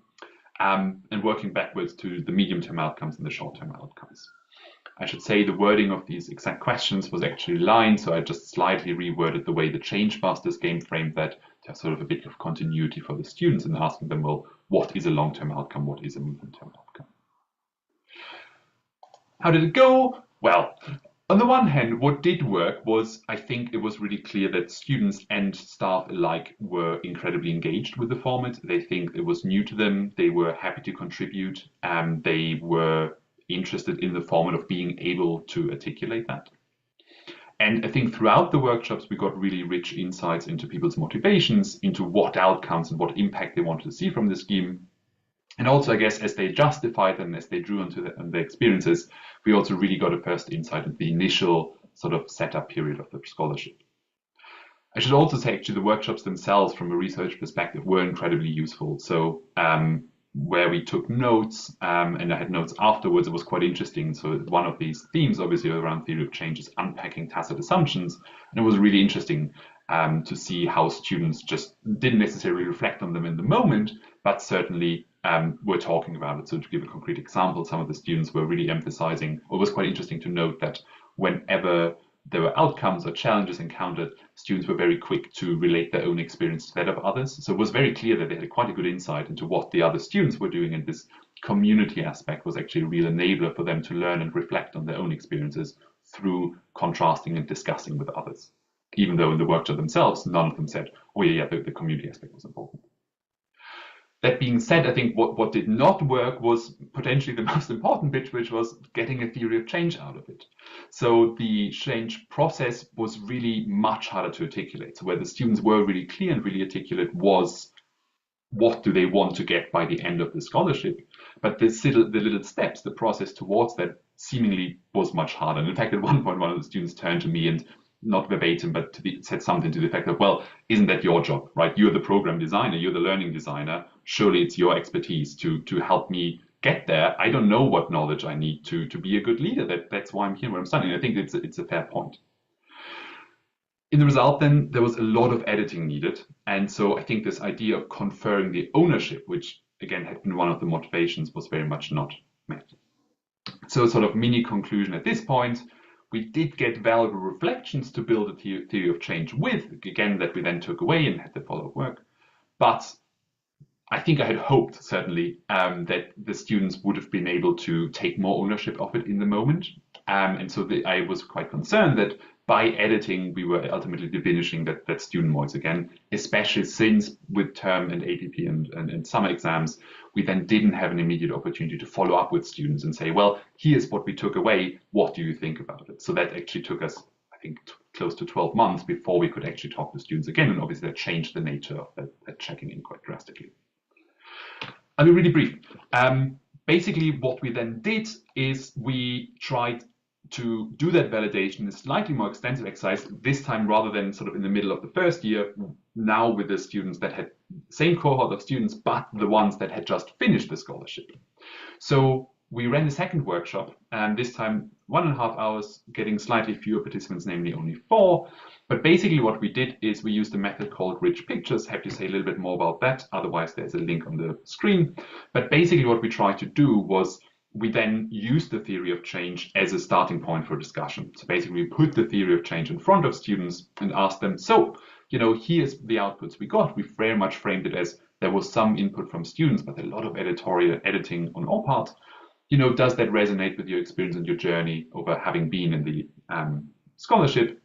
And working backwards to the medium-term outcomes and the short-term outcomes. I should say the wording of these exact questions was actually aligned, so I just slightly reworded the way the Change Busters game framed that to have sort of a bit of continuity for the students and asking them, well, what is a long-term outcome? What is a medium-term outcome? How did it go? Well, on the one hand, what did work was, I think it was really clear that students and staff alike were incredibly engaged with the format. They think it was new to them. They were happy to contribute. They were interested in the format of being able to articulate that. And I think throughout the workshops, we got really rich insights into people's motivations, into what outcomes and what impact they wanted to see from the scheme. And also, I guess, as they justified them, as they drew onto their experiences, we also really got a first insight into the initial sort of setup period of the scholarship. I should also say, actually, the workshops themselves, from a research perspective, were incredibly useful. So where we took notes, and I had notes afterwards, it was quite interesting. So one of these themes, obviously, around theory of change is unpacking tacit assumptions. And it was really interesting to see how students just didn't necessarily reflect on them in the moment, but certainly were talking about it. So to give a concrete example, some of the students were really emphasizing, or it was quite interesting to note that whenever there were outcomes or challenges encountered, students were very quick to relate their own experience to that of others. So it was very clear that they had quite a good insight into what the other students were doing, and this community aspect was actually a real enabler for them to learn and reflect on their own experiences through contrasting and discussing with others. Even though in the workshop themselves, none of them said, oh yeah, the community aspect was important. That being said, I think what did not work was potentially the most important bit, which was getting a theory of change out of it. So the change process was really much harder to articulate. So where the students were really clear and really articulate was what do they want to get by the end of the scholarship. But the little steps, the process towards that seemingly was much harder. And in fact, at one point, one of the students turned to me and not verbatim, but said something to the effect of, well, isn't that your job, right? You're the program designer, you're the learning designer. Surely it's your expertise to help me get there. I don't know what knowledge I need to be a good leader. That's why I'm here, where I'm studying. I think it's a fair point. In the result, then, there was a lot of editing needed. And so I think this idea of conferring the ownership, which again had been one of the motivations, was very much not met. So sort of mini conclusion at this point, we did get valuable reflections to build a theory of change with, again, that we then took away and had the follow-up work. But I think I had hoped, certainly, that the students would have been able to take more ownership of it in the moment. And so I was quite concerned that by editing, we were ultimately diminishing that student voice again, especially since with term and APP and summer exams, we then didn't have an immediate opportunity to follow up with students and say, well, here's what we took away. What do you think about it? So that actually took us, I think, close to 12 months before we could actually talk to students again. And obviously that changed the nature of that checking in quite drastically. I'll be really brief. Basically, what we then did is we tried to do that validation in a slightly more extensive exercise, this time rather than sort of in the middle of the first year, now with the students that had same cohort of students, but the ones that had just finished the scholarship. So we ran the second workshop, and this time 1.5 hours, getting slightly fewer participants, namely only 4. But basically what we did is we used a method called rich pictures. Happy to say a little bit more about that. Otherwise, there's a link on the screen. But basically what we tried to do was we then used the theory of change as a starting point for discussion. So basically we put the theory of change in front of students and asked them, so, here's the outputs we got. We very much framed it as there was some input from students, but a lot of editorial editing on our part. Does that resonate with your experience and your journey over having been in the scholarship?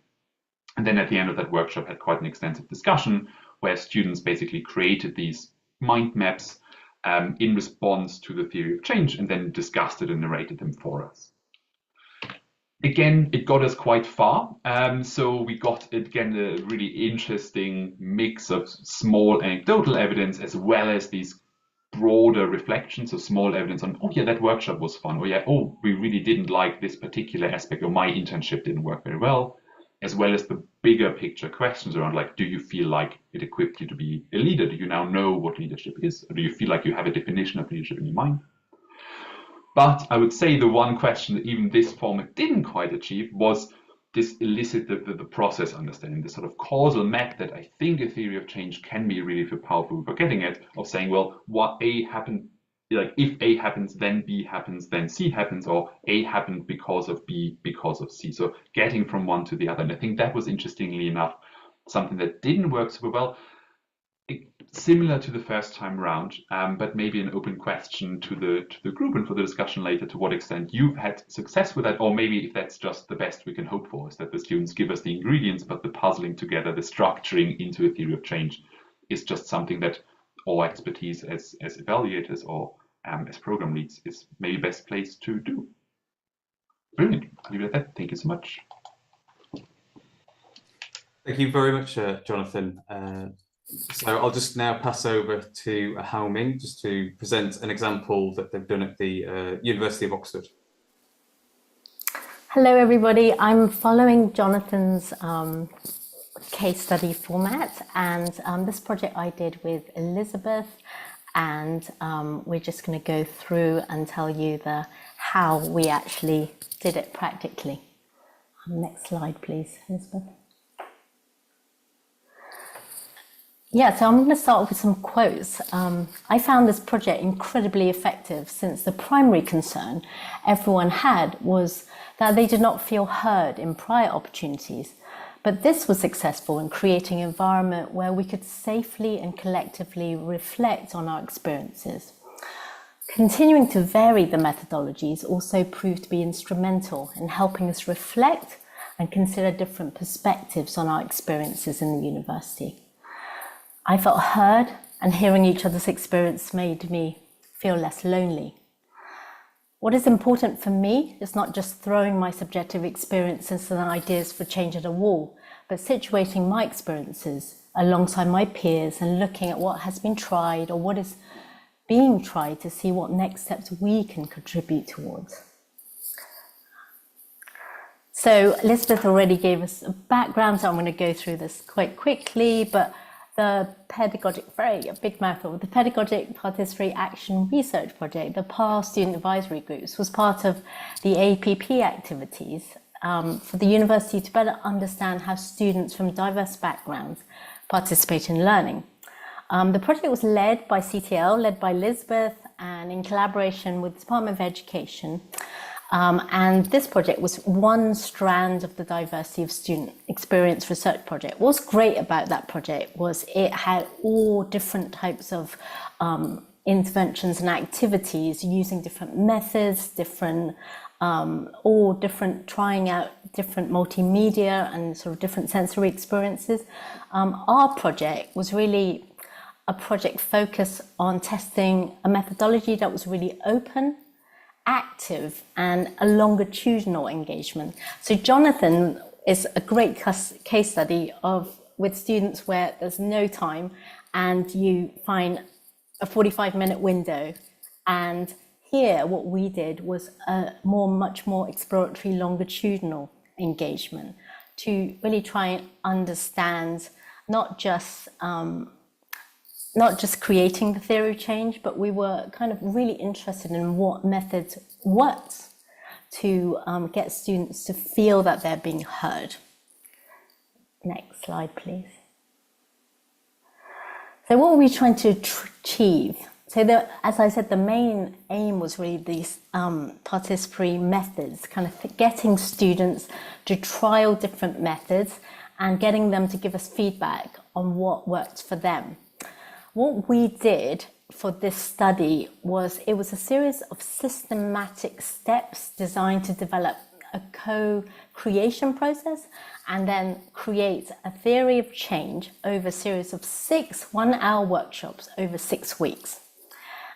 And then at the end of that workshop had quite an extensive discussion where students basically created these mind maps in response to the theory of change and then discussed it and narrated them for us. Again, it got us quite far. So we got, again, a really interesting mix of small anecdotal evidence as well as these broader reflections of small evidence on, oh yeah, that workshop was fun. Or yeah, oh, we really didn't like this particular aspect, or my internship didn't work very well. As well as the bigger picture questions around, like, do you feel like it equipped you to be a leader? Do you now know what leadership is? Or do you feel like you have a definition of leadership in your mind? But I would say the one question that even this format didn't quite achieve was this elicit the process understanding, the sort of causal map that I think a theory of change can be really powerful for getting at, of saying, well, what A happened, like if A happens, then B happens, then C happens, or A happened because of B, because of C. So getting from one to the other. And I think that was, interestingly enough, something that didn't work super well. Similar to the first time round, but maybe an open question to the group and for the discussion later, to what extent you've had success with that, or maybe if that's just the best we can hope for, is that the students give us the ingredients, but the puzzling together, the structuring into a theory of change is just something that our expertise as evaluators or as program leads is maybe best placed to do. Brilliant. I'll leave it at that. Thank you so much. Thank you very much, Jonathan. So I'll just now pass over to Hao-Ming just to present an example that they've done at the University of Oxford. Hello, everybody. I'm following Jonathan's case study format, and this project I did with Elizabeth, and we're just going to go through and tell you how we actually did it practically. Next slide, please, Elizabeth. Yeah, so I'm going to start off with some quotes. I found this project incredibly effective, since the primary concern everyone had was that they did not feel heard in prior opportunities. But this was successful in creating an environment where we could safely and collectively reflect on our experiences. Continuing to vary the methodologies also proved to be instrumental in helping us reflect and consider different perspectives on our experiences in the university. I felt heard, and hearing each other's experience made me feel less lonely. What is important for me is not just throwing my subjective experiences and ideas for change at a wall, but situating my experiences alongside my peers and looking at what has been tried or what is being tried to see what next steps we can contribute towards. So Elizabeth already gave us a background, so I'm going to go through this quite quickly, but the pedagogic, a big mouthful, the Pedagogic Participatory Action Research Project, the PAR student advisory groups, was part of the APP activities for the university to better understand how students from diverse backgrounds participate in learning. The project was led by CTL, led by Elizabeth, and in collaboration with the Department of Education. And this project was one strand of the diversity of student experience research project. What's great about that project was it had all different types of interventions and activities using different methods, trying out different multimedia and sort of different sensory experiences. Our project was really a project focused on testing a methodology that was really open, active, and a longitudinal engagement. So Jonathan is a great case study with students where there's no time and you find a 45-minute window. And here what we did was a much more exploratory longitudinal engagement to really try and understand not just creating the theory of change, but we were kind of really interested in what methods worked to get students to feel that they're being heard. Next slide, please. So what were we trying to achieve? So as I said, the main aim was really these participatory methods, kind of getting students to trial different methods and getting them to give us feedback on what worked for them. What we did for this study was, it was a series of systematic steps designed to develop a co-creation process and then create a theory of change over a series of 6 one-hour workshops over 6 weeks.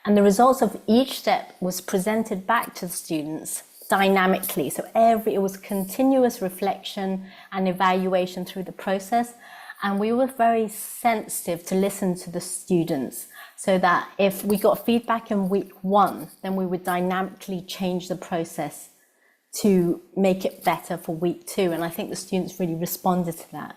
And the results of each step was presented back to the students dynamically. So it was continuous reflection and evaluation through the process. And we were very sensitive to listen to the students, so that if we got feedback in week 1, then we would dynamically change the process to make it better for week 2. And I think the students really responded to that.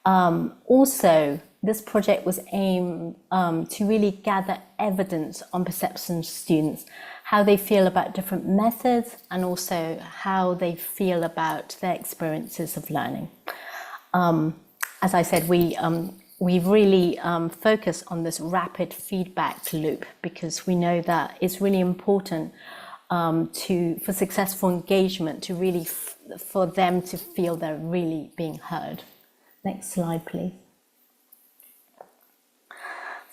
Also, this project was aimed to really gather evidence on perception of students, how they feel about different methods, and also how they feel about their experiences of learning. As I said, we really focus on this rapid feedback loop, because we know that it's really important for successful engagement to really for them to feel they're really being heard. Next slide, please.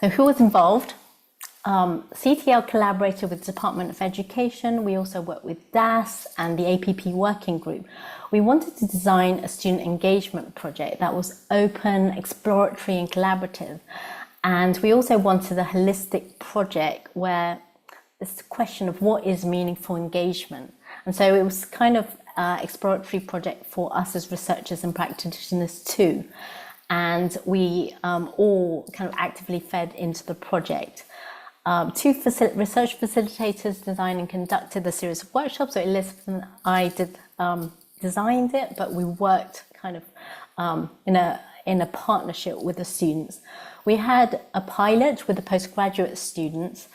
So who was involved? CTL collaborated with the Department of Education. We also worked with DAS and the APP working group. We wanted to design a student engagement project that was open, exploratory, and collaborative. And we also wanted a holistic project where this question of what is meaningful engagement. And so it was kind of an exploratory project for us as researchers and practitioners too. And we all kind of actively fed into the project. 2 research facilitators designed and conducted a series of workshops. So Elizabeth and I designed it, but we worked kind of in a partnership with the students. We had a pilot with the postgraduate students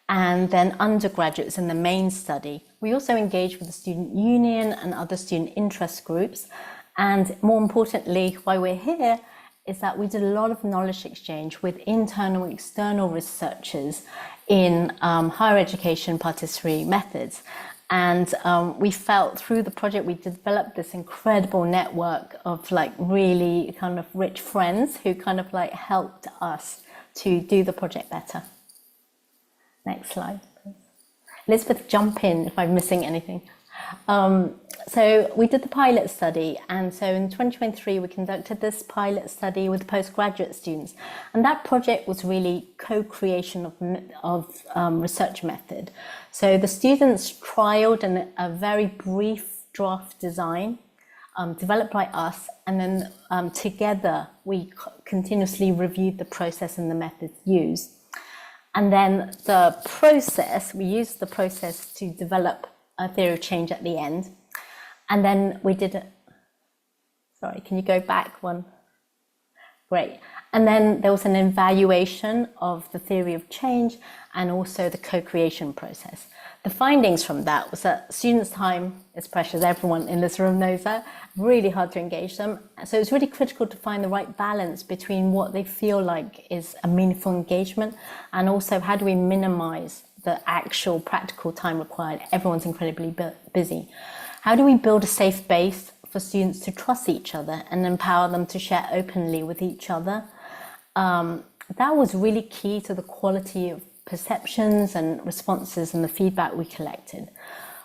and then undergraduates in the main study. We also engaged with the student union and other student interest groups. And more importantly, why we're here is that we did a lot of knowledge exchange with internal and external researchers in higher education participatory methods. And we felt through the project, we developed this incredible network of like really kind of rich friends who kind of like helped us to do the project better. Next slide, please. Elizabeth, jump in if I'm missing anything. So we did the pilot study, and so in 2023 we conducted this pilot study with postgraduate students, and that project was really co-creation of research method. So the students trialed a very brief draft design developed by us, and then together we continuously reviewed the process and the methods used. And then we used the process to develop a theory of change at the end. And then we did sorry, can you go back one? Great. And then there was an evaluation of the theory of change and also the co-creation process. The findings from that was that students' time is precious. Everyone in this room knows that. Really hard to engage them. So it's really critical to find the right balance between what they feel like is a meaningful engagement and also how do we minimize the actual practical time required. Everyone's incredibly busy. How do we build a safe base for students to trust each other and empower them to share openly with each other? That was really key to the quality of perceptions and responses and the feedback we collected.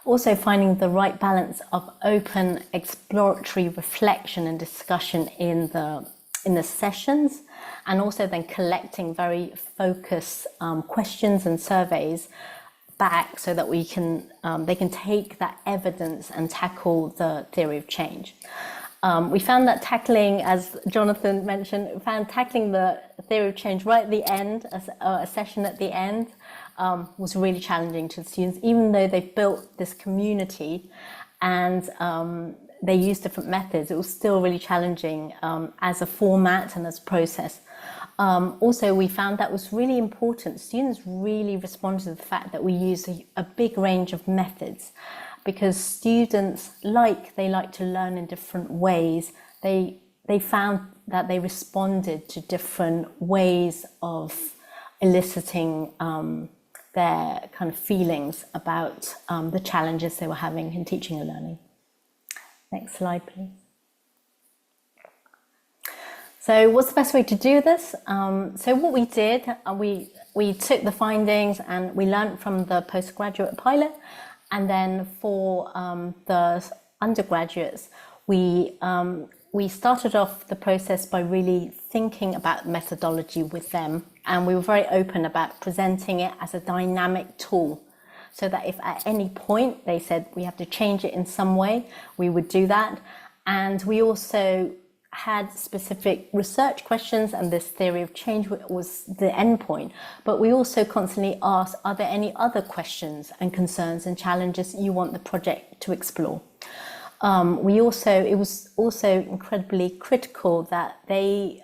Also finding the right balance of open exploratory reflection and discussion in the sessions, and also then collecting very focused questions and surveys back so that we can they can take that evidence and tackle the theory of change. We found that tackling, as Jonathan mentioned, tackling the theory of change right at the end, a session at the end, was really challenging to the students, even though they built this community and they used different methods. It was still really challenging as a format and as a process. Also, we found that was really important. Students really responded to the fact that we use a big range of methods, because students like to learn in different ways. They found that they responded to different ways of eliciting their kind of feelings about the challenges they were having in teaching and learning. Next slide, please. So what's the best way to do this? So what we did, we took the findings and we learned from the postgraduate pilot, and then for the undergraduates, we started off the process by really thinking about methodology with them, and we were very open about presenting it as a dynamic tool, so that if at any point they said we have to change it in some way, we would do that. And we also had specific research questions, and this theory of change was the end point. But we also constantly asked, are there any other questions and concerns and challenges you want the project to explore? It was also incredibly critical that they,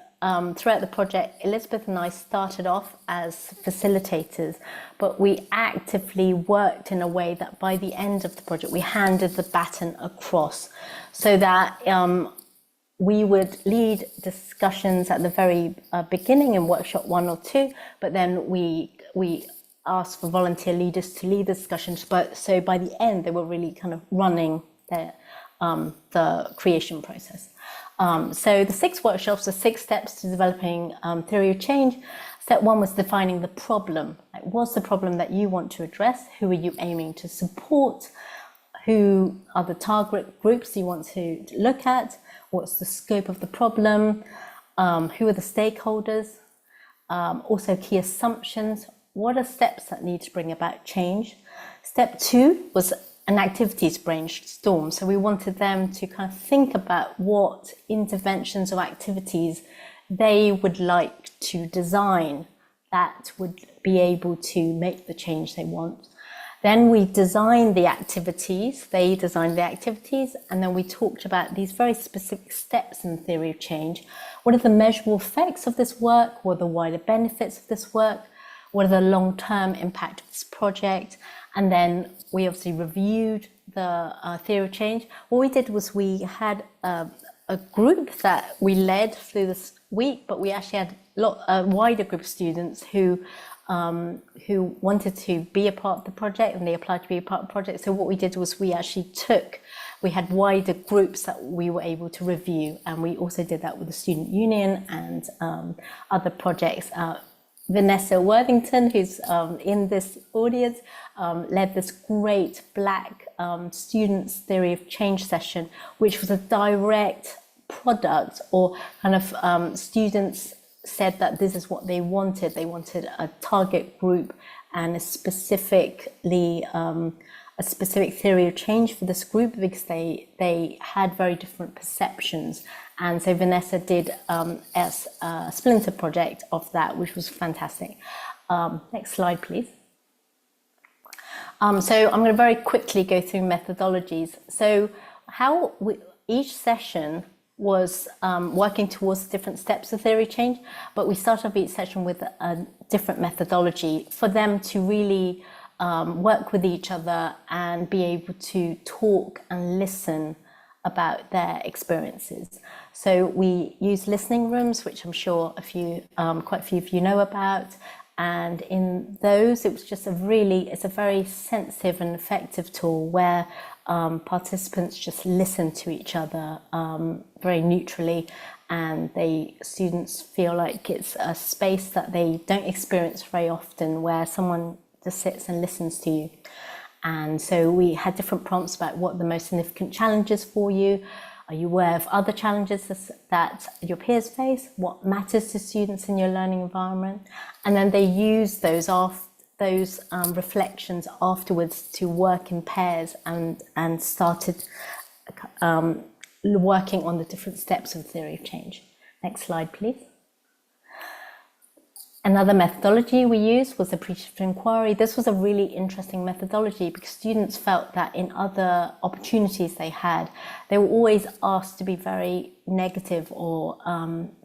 throughout the project, Elizabeth and I started off as facilitators, but we actively worked in a way that by the end of the project, we handed the baton across, so that we would lead discussions at the very beginning in workshop 1 or 2, but then we asked for volunteer leaders to lead the discussions. But so by the end, they were really kind of running the creation process. So the 6 workshops, the 6 steps to developing theory of change. Step 1 was defining the problem. Like, what's the problem that you want to address? Who are you aiming to support? Who are the target groups you want to look at? What's the scope of the problem? Who are the stakeholders? Also key assumptions. What are steps that need to bring about change? Step 2 was an activities brainstorm. So we wanted them to kind of think about what interventions or activities they would like to design that would be able to make the change they want. Then we designed the activities, they designed the activities, and then we talked about these very specific steps in the theory of change. What are the measurable effects of this work? What are the wider benefits of this work? What are the long-term impact of this project? And then we obviously reviewed the theory of change. What we did was we had a group that we led through this week, but we actually had a wider group of students who wanted to be a part of the project, and they applied to be a part of the project. So what we did was we had wider groups that we were able to review, and we also did that with the student union and other projects. Vanessa Worthington, who's in this audience, led this great Black students theory of change session, which was a direct product, or kind of students said that this is what they wanted. They wanted a target group and a specific theory of change for this group, because they had very different perceptions. And so Vanessa did as a splinter project of that, which was fantastic. Next slide, please. So I'm going to very quickly go through methodologies. So how each session was working towards different steps of theory change, but we started off each session with a different methodology for them to really work with each other and be able to talk and listen about their experiences. So we use listening rooms, which I'm sure quite a few of you know about, And in those, it was just it's a very sensitive and effective tool where participants just listen to each other very neutrally, and students feel like it's a space that they don't experience very often, where someone just sits and listens to you. And so we had different prompts about what the most significant challenges for you. Are you aware of other challenges that your peers face? What matters to students in your learning environment? And then they use those reflections afterwards to work in pairs and started working on the different steps of theory of change. Next slide, please. Another methodology we used was appreciative inquiry. This was a really interesting methodology because students felt that in other opportunities they had, they were always asked to be very negative, or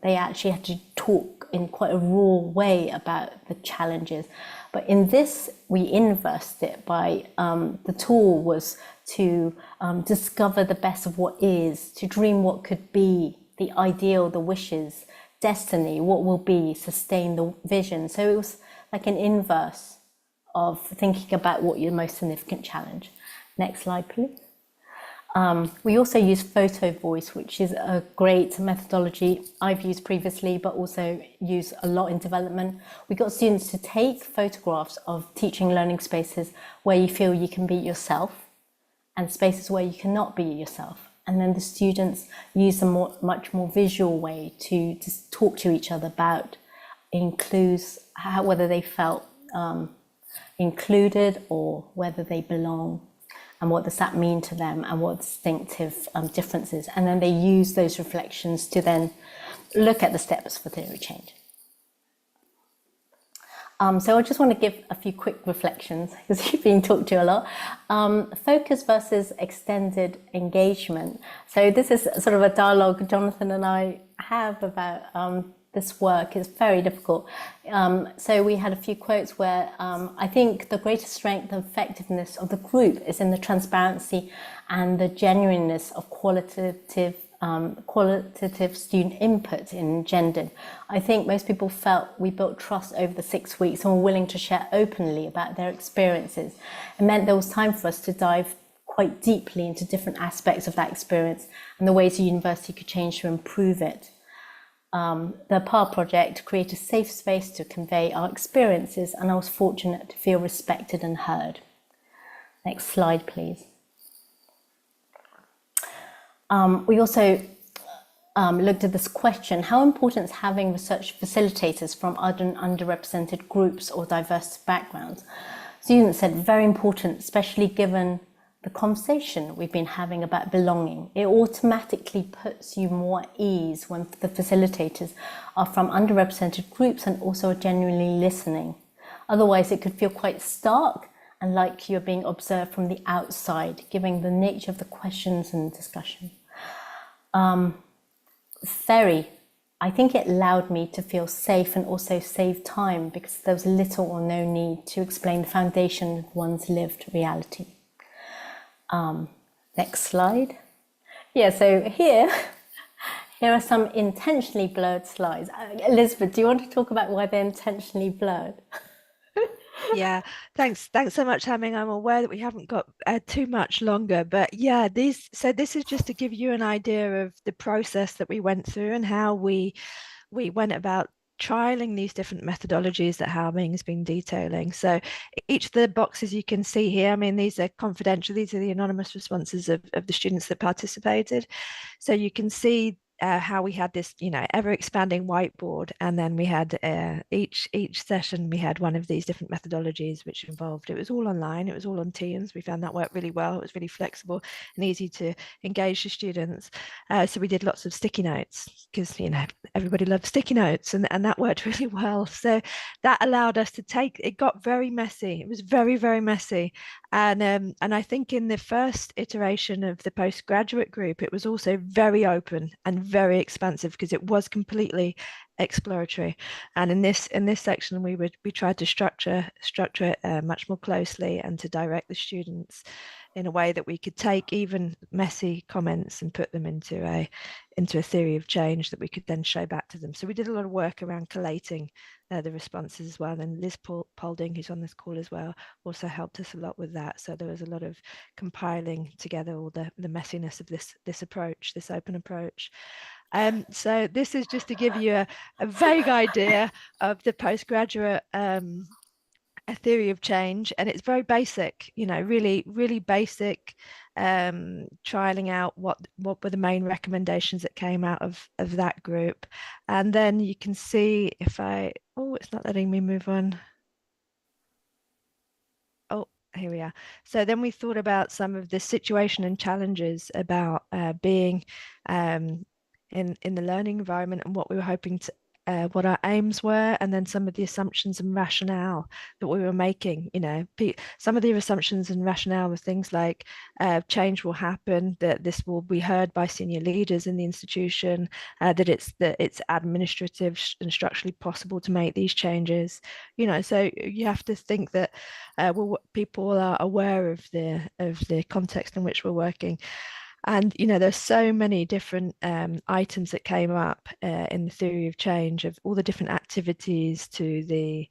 they actually had to talk in quite a raw way about the challenges. But in this, we inversed it by the tool was to discover the best of what is, to dream what could be, the ideal, the wishes, destiny, what will be, sustain the vision. So it was like an inverse of thinking about what your most significant challenge. Next slide, please. We also use photo voice, which is a great methodology I've used previously, but also use a lot in development. We got students to take photographs of teaching learning spaces where you feel you can be yourself and spaces where you cannot be yourself. And then the students use a much more visual way to just talk to each other about whether they felt included or whether they belong, and what does that mean to them, and what distinctive differences. And then they use those reflections to then look at the steps for theory change. So I just want to give a few quick reflections because you've been talked to a lot. Focus versus extended engagement. So this is sort of a dialogue Jonathan and I have about this work. It's very difficult. So we had a few quotes where I think the greatest strength and effectiveness of the group is in the transparency and the genuineness of qualitative student input engendered. I think most people felt we built trust over the 6 weeks and were willing to share openly about their experiences. It meant there was time for us to dive quite deeply into different aspects of that experience and the ways the university could change to improve it. The PAR project created a safe space to convey our experiences, and I was fortunate to feel respected and heard. Next slide, please. We also looked at this question: how important is having research facilitators from other underrepresented groups or diverse backgrounds? Students said very important, especially given the conversation we've been having about belonging. It automatically puts you more at ease when the facilitators are from underrepresented groups and also are genuinely listening. Otherwise, it could feel quite stark and like you're being observed from the outside, given the nature of the questions and discussion. I think it allowed me to feel safe and also save time because there was little or no need to explain the foundation of one's lived reality. Next slide. Yeah, so here are some intentionally blurred slides. Elizabeth, do you want to talk about why they're intentionally blurred? Yeah, thanks so much, Hamming. I'm aware that we haven't got too much longer, but yeah, this is just to give you an idea of the process that we went through and how we went about trialing these different methodologies that Hamming has been detailing. So each of the boxes you can see here, I mean, these are confidential. These are the anonymous responses of the students that participated. So you can see how we had this, ever expanding whiteboard, and then we had each session we had one of these different methodologies which involved. It was all online. It was all on Teams. We found that worked really well. It was really flexible and easy to engage the students. So we did lots of sticky notes because everybody loves sticky notes, and that worked really well. So that allowed us to it got very messy. It was very, very messy. And I think in the first iteration of the postgraduate group, it was also very open and very expansive because it was completely exploratory. And in this section, we tried to structure it much more closely and to direct the students in a way that we could take even messy comments and put them into a theory of change that we could then show back to them. So we did a lot of work around collating the responses as well. And Liz Paulding, who's on this call as well, also helped us a lot with that. So there was a lot of compiling together all the messiness of this approach, this open approach. So this is just to give you a vague idea of the postgraduate a theory of change, and it's very basic, you know, really basic, trialing out what were the main recommendations that came out of that group. And then you can see if it's not letting me move on. Oh, here we are. So then we thought about some of the situation and challenges about being in the learning environment, and what we were hoping to what our aims were, and then some of the assumptions and rationale that we were making. You know, some of the assumptions and rationale were things like change will happen, that this will be heard by senior leaders in the institution, that it's administrative and structurally possible to make these changes. You know, so you have to think that people are aware of the context in which we're working. And, you know, there's so many different items that came up in the theory of change, of all the different activities to the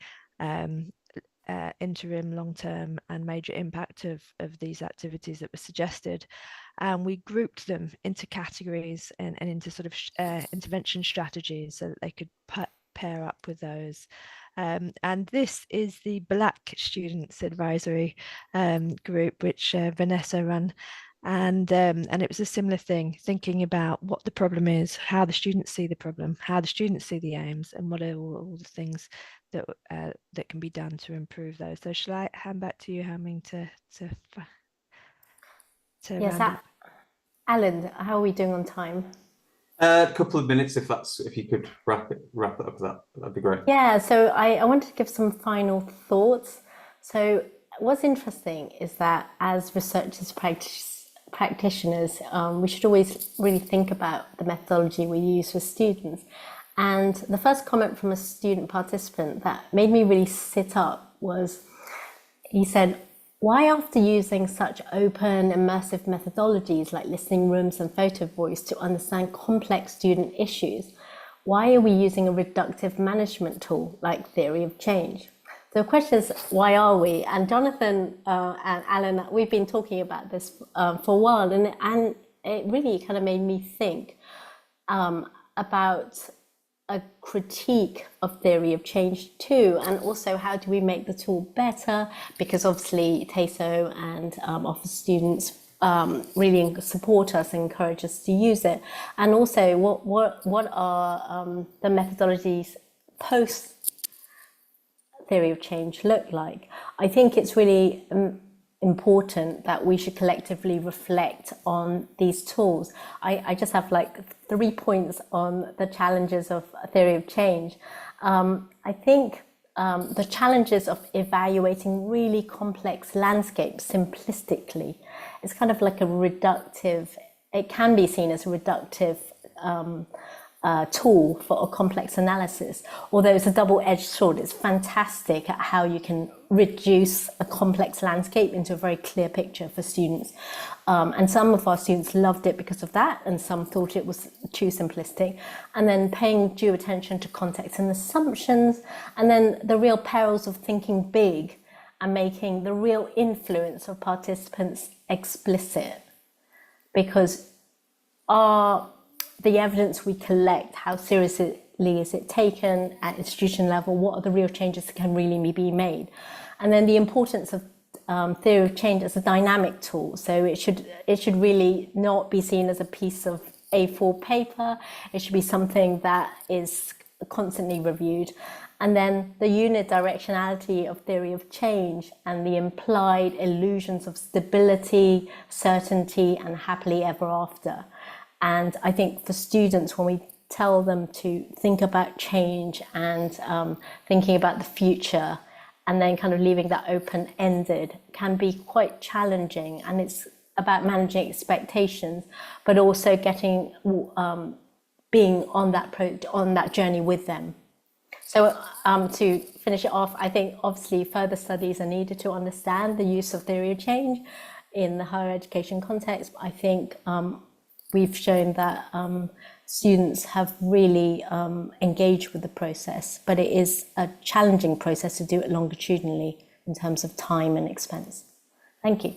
interim, long-term and major impact of these activities that were suggested. And we grouped them into categories and into sort of intervention strategies so that they could pair up with those. And this is the Black Students Advisory group, which Vanessa ran. And it was a similar thing, thinking about what the problem is, how the students see the problem, how the students see the aims, and what are all the things that that can be done to improve those. So shall I hand back to you, Hamming, to Yes, round up? Alan, how are we doing on time? A couple of minutes, if you could wrap it up with that'd be great. Yeah, so I wanted to give some final thoughts. So what's interesting is that as researchers, practitioners, we should always really think about the methodology we use for students. And the first comment from a student participant that made me really sit up was, he said, why after using such open, immersive methodologies like listening rooms and photo voice to understand complex student issues, why are we using a reductive management tool like theory of change? So the question is, why are we? And Jonathan and Alan, we've been talking about this for a while, and it really kind of made me think about a critique of theory of change too, and also how do we make the tool better, because obviously TASO and Office students really support us and encourage us to use it, and also what are the methodologies post theory of change look like. I think it's really important that we should collectively reflect on these tools. I just have like 3 points on the challenges of theory of change. I think the challenges of evaluating really complex landscapes simplistically is kind of like a reductive, it can be seen as a reductive tool for a complex analysis, although it's a double-edged sword. It's fantastic at how you can reduce a complex landscape into a very clear picture for students. And some of our students loved it because of that, and some thought it was too simplistic. And then paying due attention to context and assumptions, and then the real perils of thinking big and making the real influence of participants explicit. Because the evidence we collect, how seriously is it taken at institution level, what are the real changes that can really be made? And then the importance of theory of change as a dynamic tool. So it should really not be seen as a piece of A4 paper. It should be something that is constantly reviewed. And then the unidirectionality of theory of change and the implied illusions of stability, certainty, and happily ever after. And I think for students, when we tell them to think about change and thinking about the future, and then kind of leaving that open-ended, can be quite challenging. And it's about managing expectations, but also getting being on that journey with them. So to finish it off, I think obviously further studies are needed to understand the use of theory of change. in the higher education context. I think we've shown that students have really engaged with the process, but it is a challenging process to do it longitudinally in terms of time and expense. Thank you.